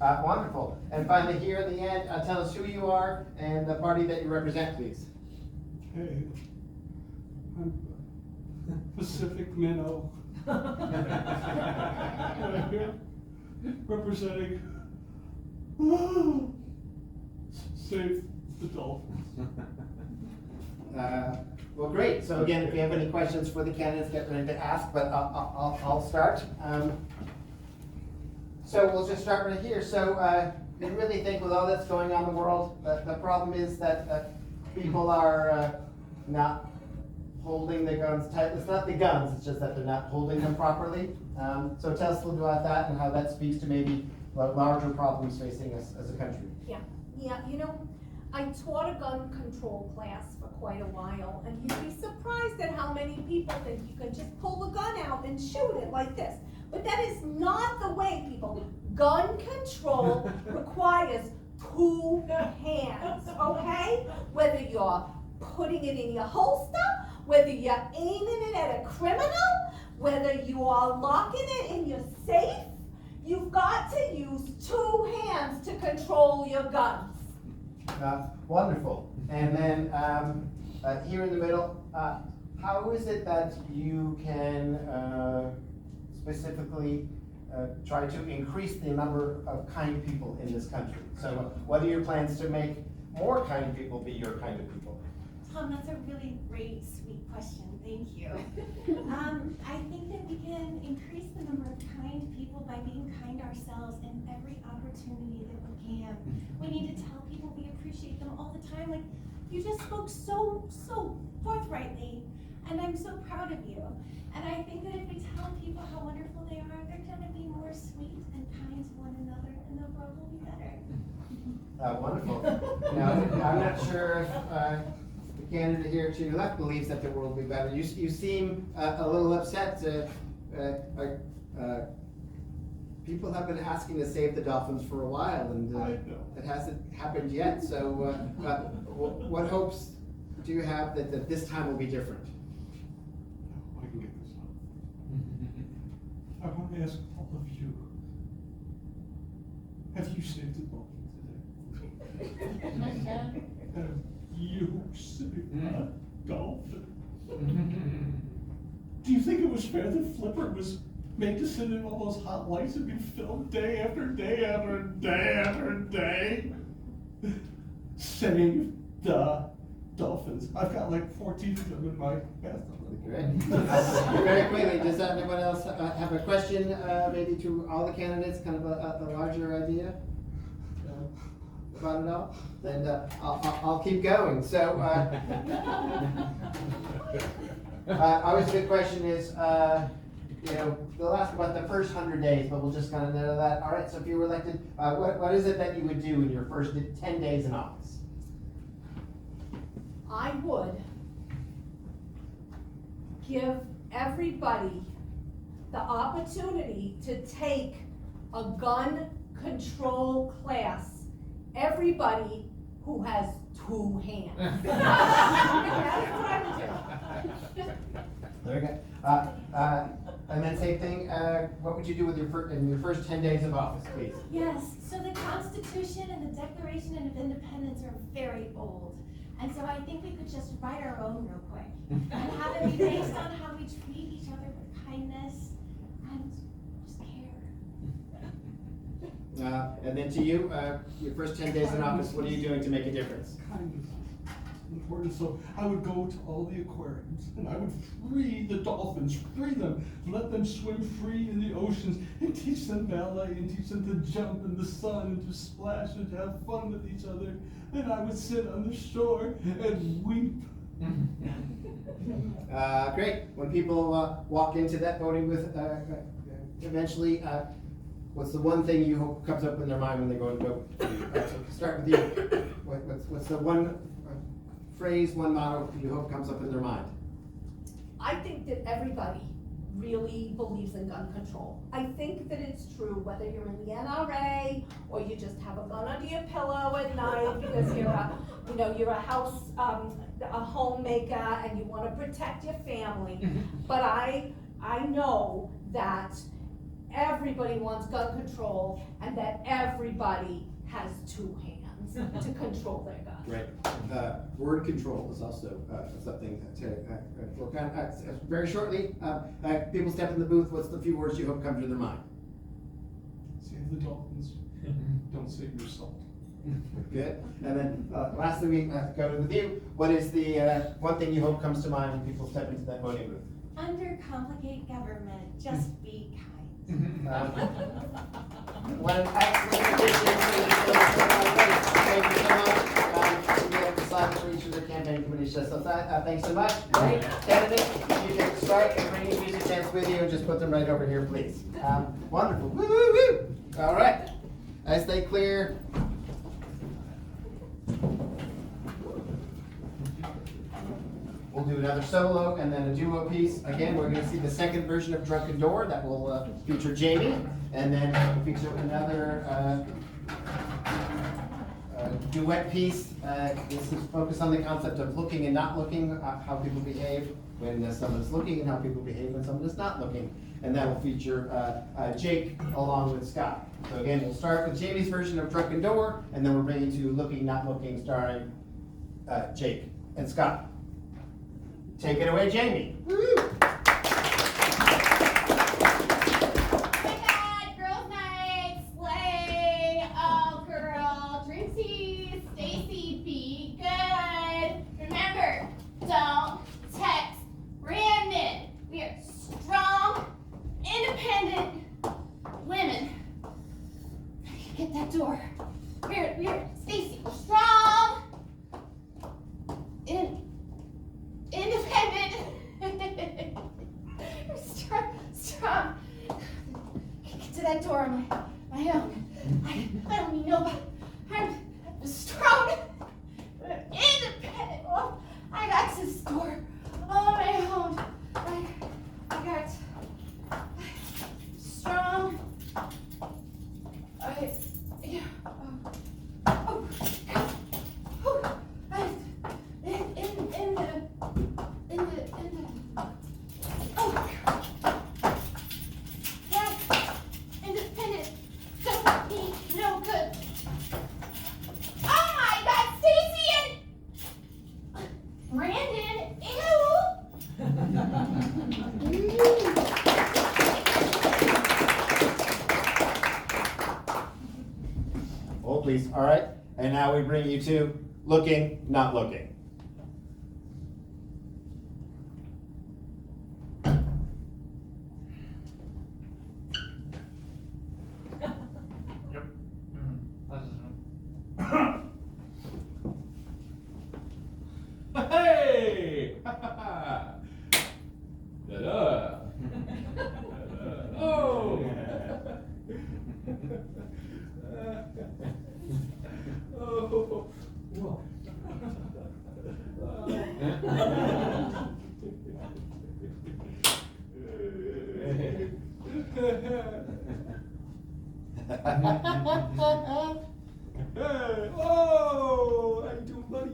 Wonderful. And finally, here at the end, tell us who you are and the party that you represent, please. Hey, I'm Pacific Minnow. Representing Save the Dolphins. Well, great. So again, if you have any questions for the candidates, get ready to ask, but I'll start. So we'll just start right here. So you really think with all that's going on in the world, the problem is that people are not holding their guns tight. It's not the guns, it's just that they're not holding them properly. So tell us a little bit about that and how that speaks to maybe larger problems facing us as a country. Yeah, you know, I taught a gun control class for quite a while, and you'd be surprised at how many people think you can just pull the gun out and shoot it like this. But that is not the way, people. Gun control requires 2 hands, okay? Whether you're putting it in your holster, whether you're aiming it at a criminal, whether you are locking it in your safe, you've got to use 2 hands to control your guns. Wonderful. And then here in the middle, how is it that you can specifically try to increase the number of kind people in this country? So what are your plans to make more kind people be your kind of people? Tom, that's a really great, sweet question. Thank you. I think that we can increase the number of kind people by being kind ourselves in every opportunity that we can. We need to tell people we appreciate them all the time. Like, you just spoke so forthrightly, and I'm so proud of you. And I think that if we tell people how wonderful they are, they're going to be more sweet and kind to one another, and the world will be better. Wonderful. Now, I'm not sure if the candidate here to your left believes that the world will be better. You seem a little upset. people have been asking to save the dolphins for a while, and I know. it hasn't happened yet. So, what hopes do you have that this time will be different? I can get this on. I want to ask all of you, have you saved a dolphin today? Have you saved a dolphin? Do you think it was fair that Flipper was made to sit in all those hot lights and be filmed day after day after day after day? Save the dolphins. I've got like 14 of them in my bathtub. Great. Very quickly, does anyone else have a question, maybe to all the candidates, kind of a larger idea about it all? Then I'll keep going. So, always a good question is, they'll ask about the first 100 days, but we'll just kind of know that. All right, so if you were elected, what is it that you would do in your first 10 days in office? I would give everybody the opportunity to take a gun control class. Everybody who has 2 hands. That's what I would do. Very good. And then same thing, what would you do with in your first 10 days of office, please? Yes, so the Constitution and the Declaration of Independence are very old. And so I think we could just write our own real quick and have it be based on how we treat each other with kindness and just care. And then to you, your first 10 days in office, what are you doing to make a difference? Kindness is important, so I would go to all the aquariums and I would free the dolphins, free them, let them swim free in the oceans and teach them ballet and teach them to jump in the sun and to splash and to have fun with each other. And I would sit on the shore and weep. Great. When people walk into that voting booth, eventually, what's the one thing you hope comes up in their mind when they go and vote? So start with you. What's the one phrase, one motto you hope comes up in their mind? I think that everybody really believes in gun control. I think that it's true whether you're in the NRA or you just have a gun under your pillow at night because you're a house, a homemaker and you want to protect your family. But I know that everybody wants gun control and that everybody has 2 hands to control their gun. Right. Word control is also something to work on. Very shortly, people step in the booth, what's the few words you hope come to their mind? Save the dolphins. Don't save your salt. Good. And then lastly, we go to the view. What is the one thing you hope comes to mind when people step into that voting booth? Undercomplicate government, just be kind. What an excellent addition. Thank you so much. We have the slides for each of the campaign committees just outside. Thanks so much. Great. Candidates, you can start and bring your music stands with you and just put them right over here, please. Wonderful. Woo, woo, woo. All right. I stay clear. We'll do another solo and then a duo piece. Again, we're going to see the second version of Drunken Door that will feature Jamie, and then we'll feature another duet piece. This is focused on the concept of looking and not looking, how people behave when someone is looking and how people behave when someone is not looking. And that will feature Jake along with Scott. So again, we'll start with Jamie's version of Drunken Door, and then we're bringing to Looking, Not Looking, starring Jake and Scott. Take it away, Jamie. Woo! Girls' night, slay, all girl, Drinksy, Stacy, be good. Remember, don't text Brennen. We are strong, independent women. Get that door. We're Stacy, strong, independent. Strong. Get to that door on my own. I don't need nobody. I'm strong. Independent. Oh, I got this door on my own. I got strong, hold please, all right? And now we bring you to looking, not looking. Hey! Da-da. Oh! Oh. Whoa. Oh, how you doing, buddy?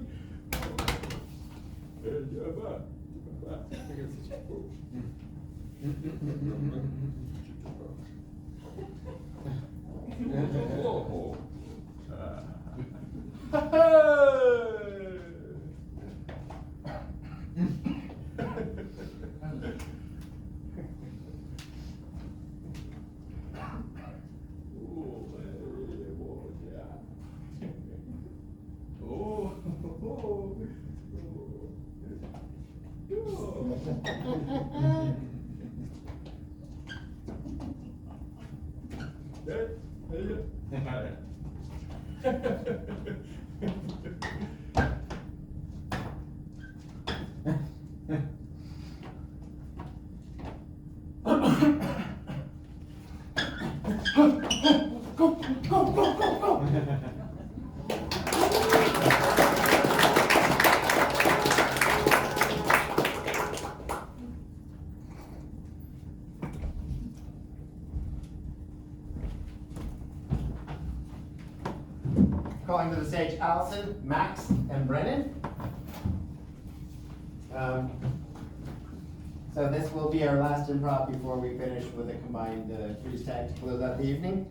Calling to the stage Allison, Max, and Brennen. So this will be our last improv before we finish with a combined freeze tag to close out the evening.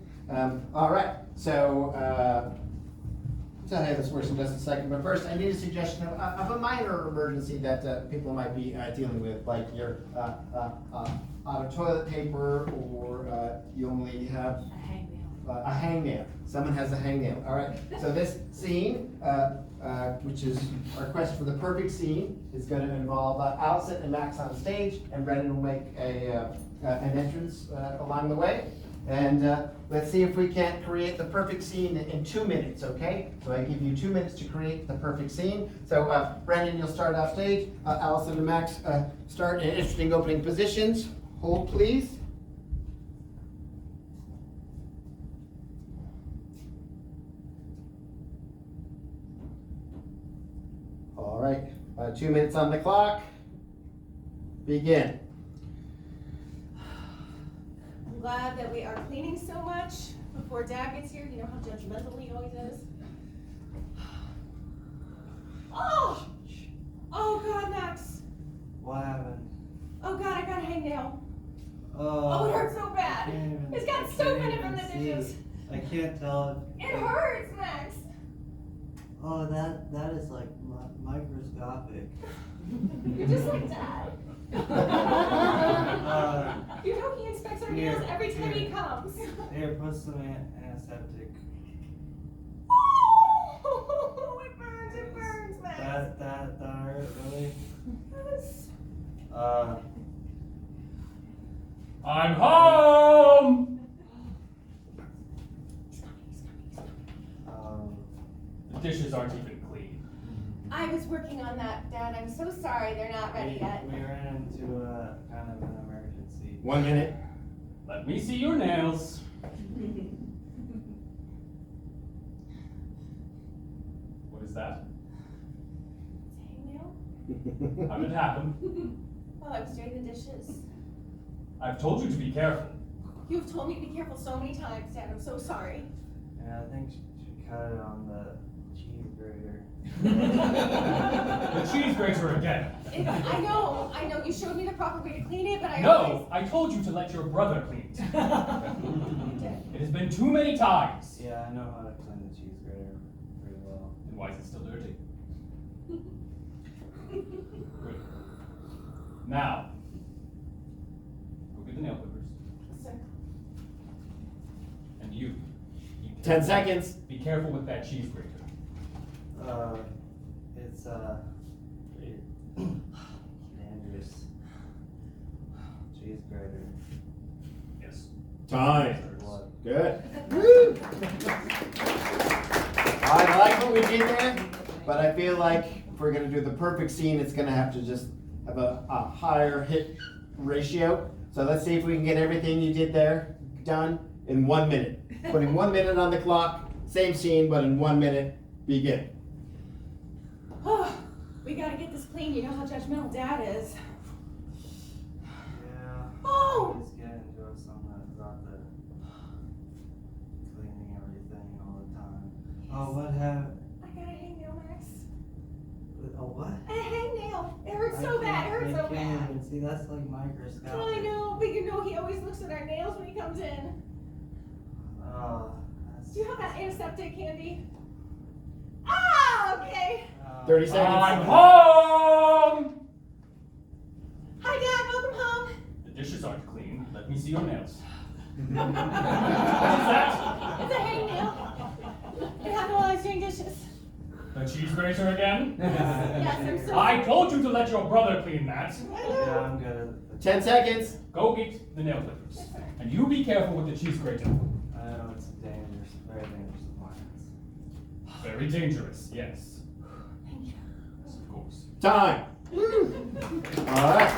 All right, so I'll tell you how this works in just a second, but first I need a suggestion of a minor emergency that people might be dealing with, like you're out of toilet paper, or you only have a hangnail. Someone has a hangnail. All right. So this scene, which is our quest for the perfect scene, is going to involve Allison and Max on stage, and Brennen will make an entrance along the way. And let's see if we can't create the perfect scene in 2 minutes. Okay. So I give you 2 minutes to create the perfect scene. So Brennen, you'll start off stage. Allison and Max start in interesting opening positions. Hold, please. All right, 2 minutes on the clock. Begin. I'm glad that we are cleaning so much before Dad gets here. You know how judgmental he always is. Oh! Oh God, Max. What happened? Oh God, I got a hangnail. Oh, Oh, it hurts so bad. It's got soap in it from the dishes. I can't tell It hurts, Max. Oh, that is like microscopic. You're just like Dad. You know he inspects our nails every time he comes. Here, put some antiseptic. Oh, it burns, Max. That hurt, really? Yes. I'm home! The dishes aren't even clean. I was working on that, Dad. I'm so sorry they're not ready yet. We ran into a kind of an emergency. 1 minute. Let me see your nails. What is that? Hangnail? How did it happen? While I was doing the dishes. I've told you to be careful. You've told me to be careful so many times, Dad. I'm so sorry. Yeah, I think she cut it on the cheese grater. The cheese grater again. I know. You showed me the proper way to clean it, but I No, I told you to let your brother clean it. It has been too many times. Yeah, I know how to clean the cheese grater pretty well. Then why is it still dirty? Good. Now, go get the nail clippers. Sir. And you 10 seconds. Be careful with that cheese grater. It's dangerous. Cheese grater. Yes. Time. What? Good. Woo! I like what we did there, but I feel like if we're gonna do the perfect scene, it's gonna have to just have a higher hit ratio. So let's see if we can get everything you did there done in 1 minute. Putting 1 minute on the clock, same scene, but in 1 minute, begin. Oh, we gotta get this clean. You know how judgmental Dad is. Yeah. Oh! I just get into something about the cleaning everything all the time. Oh, what happened? I got a hangnail, Max. A what? A hangnail. It hurts so bad. It hurts so I can't bad. even see. That's like microscopic. I know, but you know he always looks at our nails when he comes in. Oh, that's. Do you have that antiseptic candy? Ah, okay. 30 seconds. I'm home! Hi, Dad. Welcome home. The dishes aren't clean. Let me see your nails. What is that? It's a hangnail. It happened while I was doing dishes. The cheese grater again? Yes, I'm so I told you to let your brother clean that. Yeah, I'm good at 10 seconds. Go get the nail clippers. And you be careful with the cheese grater. I know it's dangerous, very dangerous appliance. Very dangerous, yes. Yes, of course. Time. All right.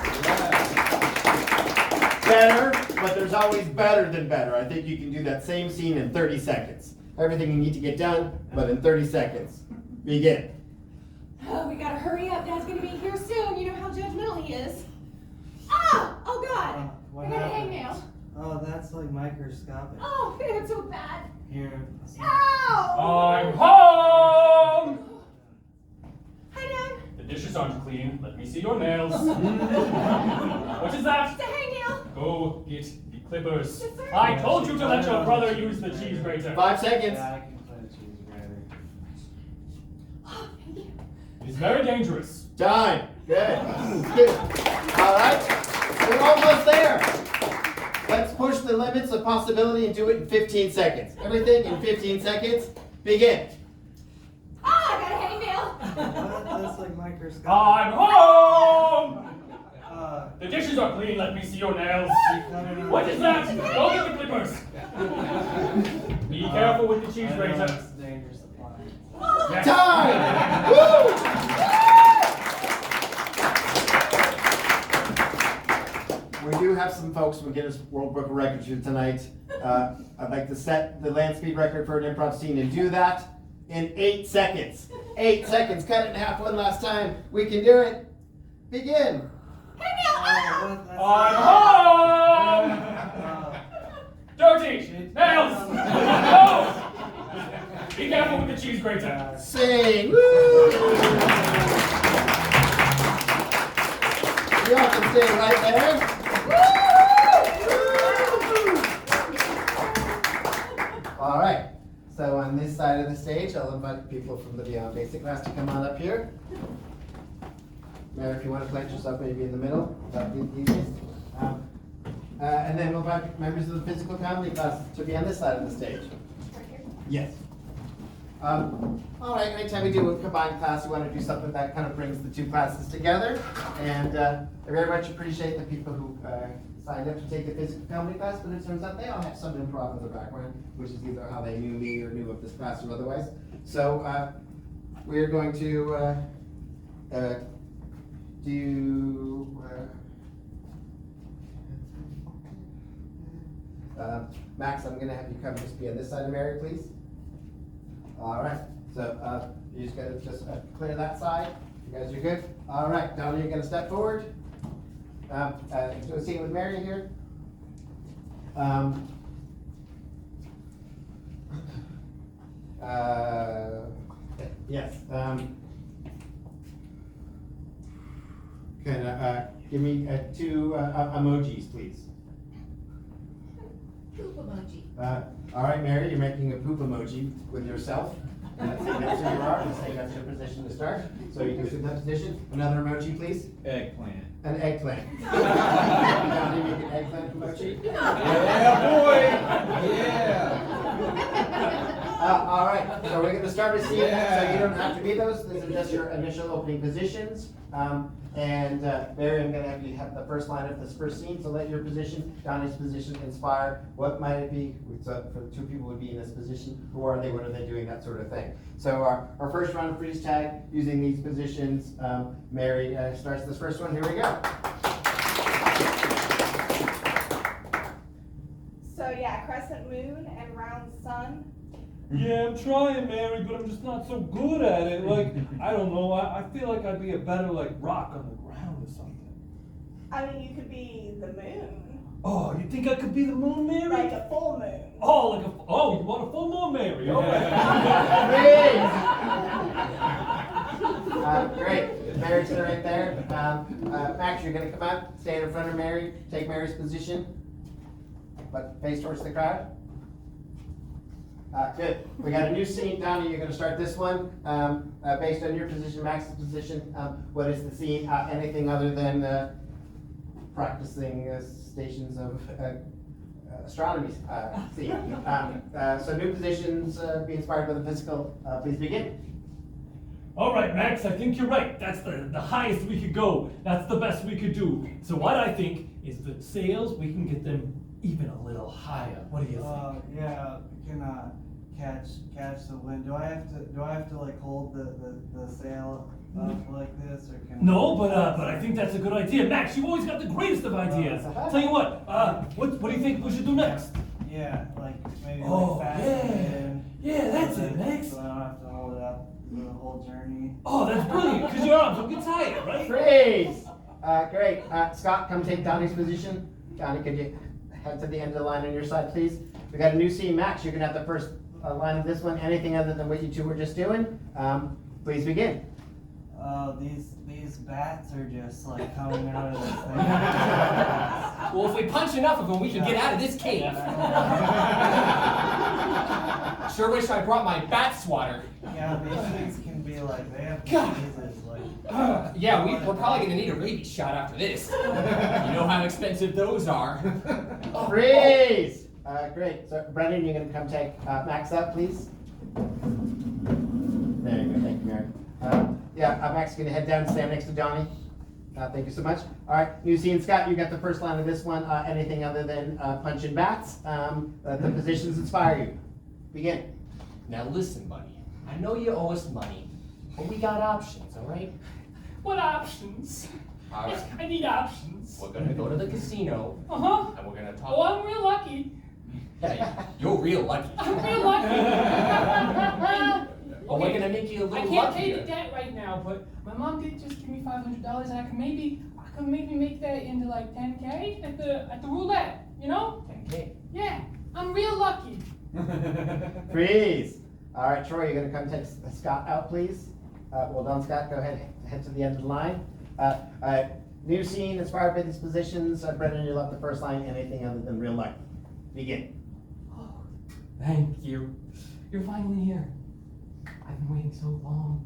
Better, but there's always better than better. I think you can do that same scene in 30 seconds. Everything you need to get done, but in 30 seconds. Begin. Oh, we gotta hurry up. Dad's gonna be here soon. You know how judgmental he is. Ah! Oh, God. What I got a happened? hangnail. Oh, that's like microscopic. Oh, it hurts so bad. Here. Ow! I'm home! Hi, Dad. The dishes aren't clean. Let me see your nails. What is that? It's a hangnail. Go get the clippers. Yes, sir. I told you to let your brother use the cheese grater. 5 seconds. Yeah, I can play the cheese grater. Oh, thank you. It is very dangerous. Time. Good. Good. All right. We're almost there. Let's push the limits of possibility and do it in 15 seconds. Everything in 15 seconds. Begin. Ah, I got a hangnail. What? That's like microscopic. I'm home! Uh, The dishes are clean. Let me see your nails. no. What is that? Go get the clippers. Be careful with the cheese I know grater. it's dangerous appliance. Yes. Time. Woo! We do have some folks from Guinness World Book of Records here tonight. I'd like to set the land speed record for an improv scene and do that in 8 seconds. 8 seconds. Cut it in half one last time. We can do it. Begin. Hangnail. Oh, I'm home! Dirty! Nails! No! Be careful with the cheese grater. Sing. Woo! You all can stay right there. All right. So on this side of the stage, I'll invite people from the Beyond Basic class to come on up here. Mary, if you want to plant yourself maybe in the middle, that'd be the easiest. And then we'll invite members of the physical comedy class to be on this side of the stage. Yes. All right, anytime we do a combined class, we want to do something that kind of brings the two classes together. And I very much appreciate the people who signed up to take the physical comedy class, but it turns out they all have some improv in their background, which is either how they knew me or knew of this class or otherwise. So we're going to Max, I'm going to have you come just be on this side of Mary, please. All right, so you just gotta clear that side. You guys are good? All right, Donnie, you're gonna step forward. Do a scene with Mary here. Yes. Give me 2 emojis, please. Poop emoji. All right, Mary, you're making a poop emoji with yourself. And let's say that's who you are. Let's say that's your position to start. So you can assume that position. Another emoji, please. Eggplant. An eggplant. Johnny, make an eggplant emoji. Yeah, boy! Yeah! All right, so we're gonna start a scene, so you don't have to be those, these are just your initial opening positions. And Barry, I'm gonna have you have the first line of this first scene, so let your position, Donnie's position, inspire. What might it be? So for the two people would be in this position, who are they, what are they doing, that sort of thing. So our first round of freeze tag, using these positions, Mary starts this first one, here we go. So yeah, crescent moon and round sun. Yeah, I'm trying, Mary, but I'm just not so good at it. Like, I don't know, I feel like I'd be a better, like, rock on the ground or something. I mean, you could be the moon. Oh, you think I could be the moon, Mary? Like a full moon. Oh, you want a full moon, Mary? All right. Great, Mary's right there. Max, you're gonna come up, stand in front of Mary, take Mary's position, but face towards the crowd. Good. We got a new scene, Donnie. You're going to start this one based on your position, Max's position. What is the scene? Anything other than practicing stations of astronomy scene. So new positions, be inspired by the physical. Please begin. All right, Max, I think you're right. That's the highest we could go. That's the best we could do. So what I think is the sails, we can get them even a little higher. What do you think? Yeah, can catch the wind. Do I have to like hold the sail up like this, or can? No, but I think that's a good idea. Max, you've always got the greatest of ideas. Tell you what do you think we should do next? Yeah, like maybe Oh, like fast yeah. Yeah, that's so it, Max. So I don't have to hold it up the whole journey. Oh, that's brilliant, because your arms will get tired, right? Freeze! Great. Scott, come take Donnie's position. Donnie, could you head to the end of the line on your side, please? We got a new scene, Max. You're gonna have the first line of this one. Anything other than what you two were just doing? Please begin. These bats are just like coming out of this thing. Well, if we punch enough of them, we can get out of this cave. Sure wish I brought my bat swatter. Yeah, these things can be like, they have God. diseases, like. Yeah, we're probably gonna need a rabies shot after this. You know how expensive those are. Freeze! Great. So, Brennen, you're gonna come take Max up, please. There you go. Thank you, Mary. Max is gonna head down and stand next to Donnie. Thank you so much. All right, new scene, Scott. You got the first line of this one. Anything other than punching bats? Let the positions inspire you. Begin. Now listen, buddy. I know you owe us money, but we got options, all right? What options? All right. I need options. We're gonna go to the casino, Uh-huh. and we're gonna talk. Oh, I'm real lucky. Yeah, you're real lucky. I'm real lucky. But we're gonna make you a I little can't pay the luckier. debt right now, but my mom did just give me $500, and I can maybe make that into like 10K at the roulette. You know? 10K. Yeah, I'm real lucky. Freeze. All right, Troy, you're gonna come take Scott out, please. Well done, Scott. Go ahead, head to the end of the line. New scene, inspired by these positions. Brendan, you'll have the first line. Anything other than real life. Begin. Oh, thank you. You're finally here. I've been waiting so long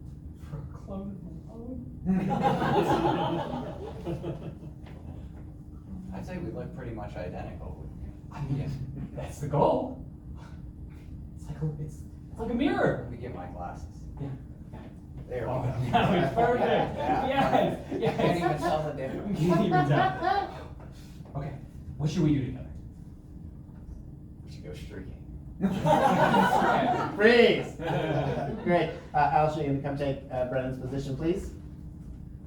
for a clone of my own. I'd say we look pretty much identical. I mean, that's the goal. It's like a mirror. Let me get my glasses. Yeah. There we Oh, go. now it's perfect. Yeah. Yes. Can't even tell the difference. Can't even tell. Okay, what should we do together? We should go streaking. Freeze. Great. Allison, you're gonna come take Brennan's position, please.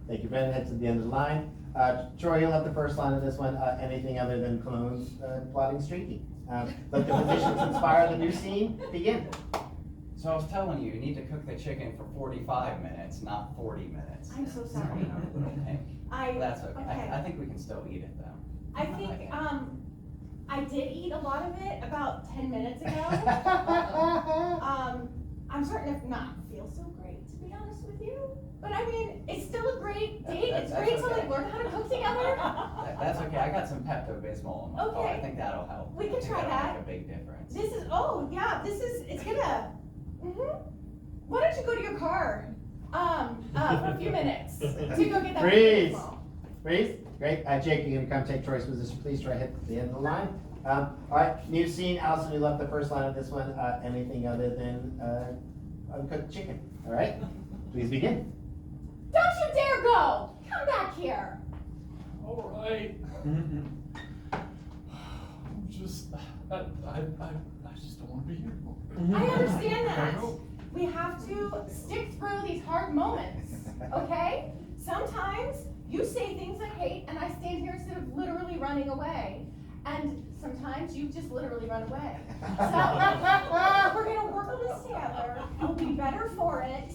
Thank you, Brennan. Head to the end of the line. Troy, you'll have the first line of this one. Anything other than clones plotting streaking. Let the positions inspire the new scene. Begin. So I was telling you, you need to cook the chicken for 45 minutes, not 40 minutes. I'm so It's sorry. coming out a little pink. That's okay. okay. I think we can still eat it though. I think, I did eat a lot of it about 10 minutes ago. I'm starting to not feel so great, to be honest with you. But I mean, it's still a great date. It's That's great to okay. like learn how to cook together. That's okay. I got some Pepto-Bismol in my car. I Okay. think that'll help. We can I think try that'll that. Make a big difference. It's gonna, Why don't you go to your car, for a few minutes to go get that. Freeze. Pepto-Bismol. Freeze. Great. Jake, you're gonna come take Troy's position, please. Troy, hit the end of the line. All right, new scene. Allison, you left the first line of this one. Anything other than uncooked chicken? All right, please begin. Don't you dare go! Come back here! All right. I just don't want to be here anymore. I understand that. We have to stick through these hard moments, okay? Sometimes you say things I hate and I stand here instead of literally running away. And sometimes you just literally run away. So we're gonna work on this together. You'll be better for it.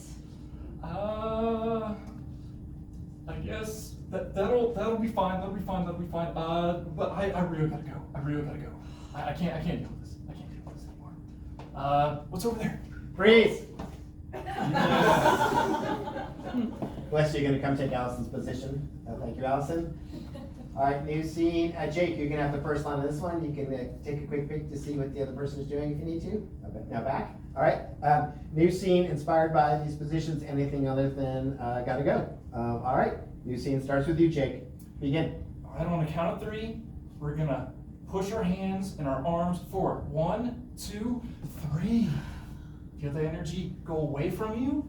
I guess that'll be fine. That'll be fine. But I really gotta go. I can't deal with this. I can't deal with this anymore. What's over there? Freeze! Wes, you're gonna come take Allison's position. Thank you, Allison. All right, new scene. Jake, you're gonna have the first line of this one. You can take a quick peek to see what the other person is doing if you need to. Okay, now back. All right, new scene inspired by these positions. Anything other than gotta go. All right, new scene starts with you, Jake. Begin. All right, on the count of 3, we're gonna push our hands and our arms forward. 1, 2, 3. Feel the energy go away from you.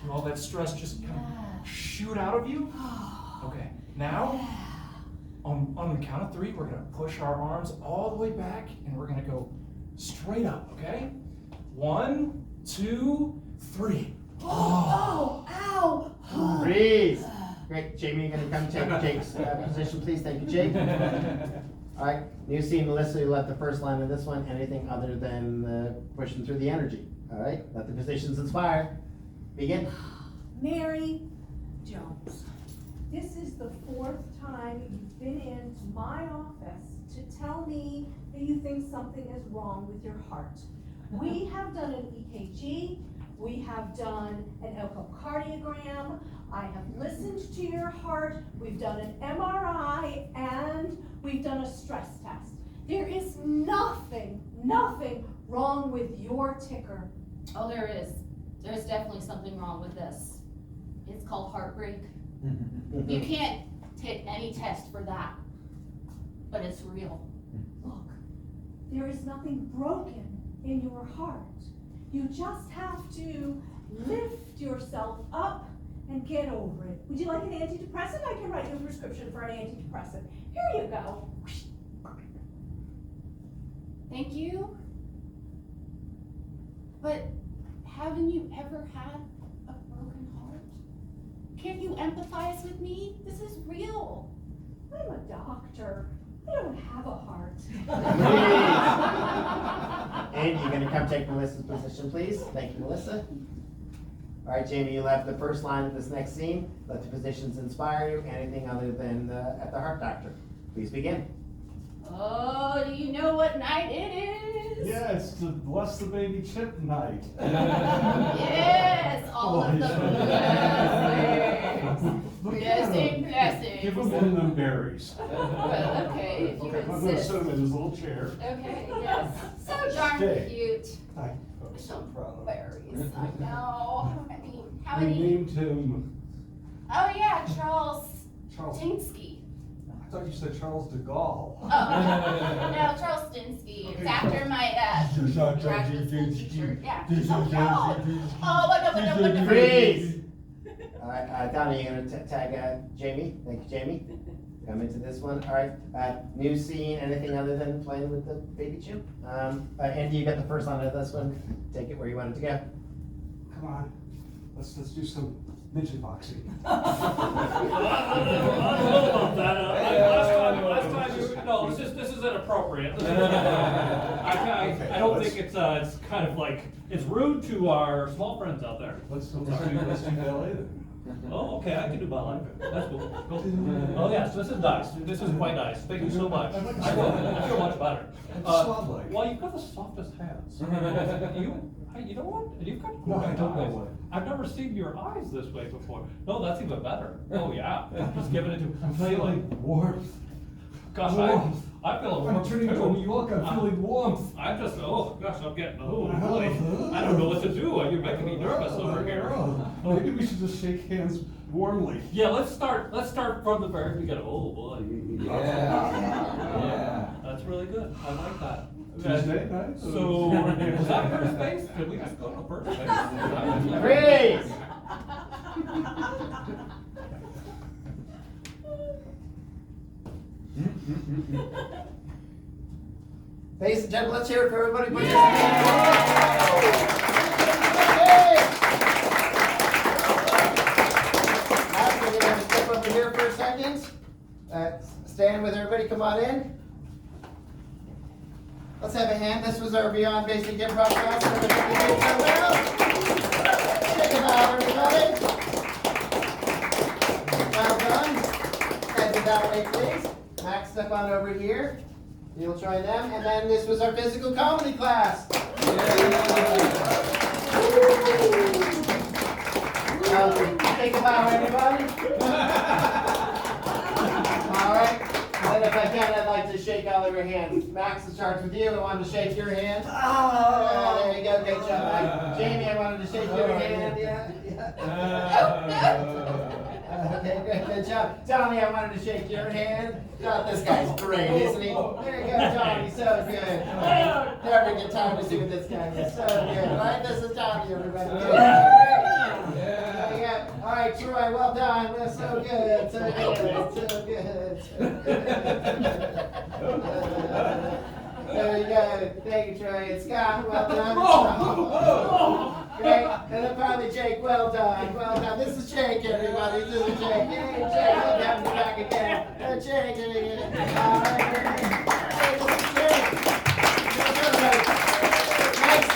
Feel all that stress just kind of shoot out of you. Okay, now on the count of 3, we're gonna push our arms all the way back and we're gonna go straight up, okay? 1, 2, 3. Oh, ow! Freeze! Great, Jamie, you're gonna come take Jake's position, please. Thank you, Jake. All right, new scene. Melissa, you left the first line of this one. Anything other than pushing through the energy. All right, let the positions inspire. Begin. Mary Jones, this is the 4th time you've been into my office to tell me that you think something is wrong with your heart. We have done an EKG, we have done an echocardiogram, I have listened to your heart, we've done an MRI, and we've done a stress test. There is nothing wrong with your ticker. Oh, there is. There's definitely something wrong with this. It's called heartbreak. You can't take any test for that, but it's real. Look, there is nothing broken in your heart. You just have to lift yourself up and get over it. Would you like an antidepressant? I can write you a prescription for an antidepressant. Here you go. Thank you. But haven't you ever had a broken heart? Can't you empathize with me? This is real. I'm a doctor. I don't have a heart. And you're gonna come take Melissa's position, please. Thank you, Melissa. All right, Jamie, you left the first line of this next scene. Let the positions inspire you. Anything other than at the heart doctor. Please begin. Oh, do you know what night it is? Yeah, it's the Bless the Baby Chip night. Yes, all of the blessings. Blessings. Give him one of them berries. Well, okay, if you Okay, I'm gonna insist. sit him in his little chair. Okay, yes. So darn Stay. cute. Hi. Some berries, I know. I mean, how We many? named him, Oh yeah, Charles Charles, Dinsky. I thought you said Charles de Gaulle. Oh, no, Charles Dinsky. It's after my graduate school teacher. Yeah. Oh, what? Freeze! All right, Donnie, you're gonna tag Jamie. Thank you, Jamie. Come into this one. All right, new scene. Anything other than playing with the baby chimp? Andy, you got the first line of this one. Take it where you want it to go. Come on, let's do some ninja boxing. I don't know about that. Last time no, this is inappropriate. I don't think it's kind of like, it's rude to our small friends out there. Let's do ballet then. Oh, okay, I can do ballet. That's cool. Oh, yes, this is nice. This is quite nice. Thank you so much. I feel much better. Well, you've got the softest hands. You know what? You've got No, I don't know eyes. what. I've never seen your eyes this way before. No, that's even better. Oh, yeah. Just giving it to, I'm feeling warmth. Gosh, Warmth. I feel I'm turning to New York, I'm feeling warmth. I'm just, oh gosh, I'm getting, oh boy. I don't know what to do. You're making me nervous over here. Maybe we should just shake hands warmly. Yeah, let's start from the very beginning. Oh boy. Yeah. That's That's really good. I like that. Tuesday night? So, was that first base? Could we just go to first base? Freeze! Ladies and gentlemen, let's hear it for everybody. Put your hands. Now we're gonna step over here for a second. Stand with everybody, come on in. Let's have a hand. This was our Beyond Basic Improv class. Everybody did so well. Shake it out, everybody. Well done. Head it that way, please. Max, step on over here. You'll join them. And then this was our physical comedy class. Take a bow, everybody. All right. And if I can, I'd like to shake all of your hands. Max, it starts with you. I wanted to shake your hand. Oh, there you go. Good job. Jamie, I wanted to shake your hand. Yeah. Okay, good job. Donnie, I wanted to shake your hand. God, this guy's great, isn't he? There you go, Donnie. So good. Never get time to see what this guy is. So good. Right? This is Donnie, everybody. All right, Troy, well done. We're so good, so good, so good. There you go. Thank you, Troy. And Scott, well done. Great. And then finally, Jake, well done. Well done. This is Jake, everybody. This is Jake. Hey, Jake, we'll have you back again. Jake, all right. Hey, this is Jake. Nice.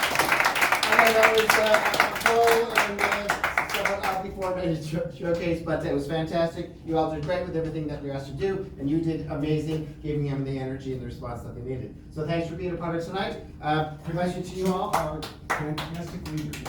I know that was full and somewhat before ready to showcase, but it was fantastic. You all did great with everything that we asked you to do, and you did amazing, giving them the energy and the response that they needed. So thanks for being a part of tonight. Question to you all. Fantastic leadership.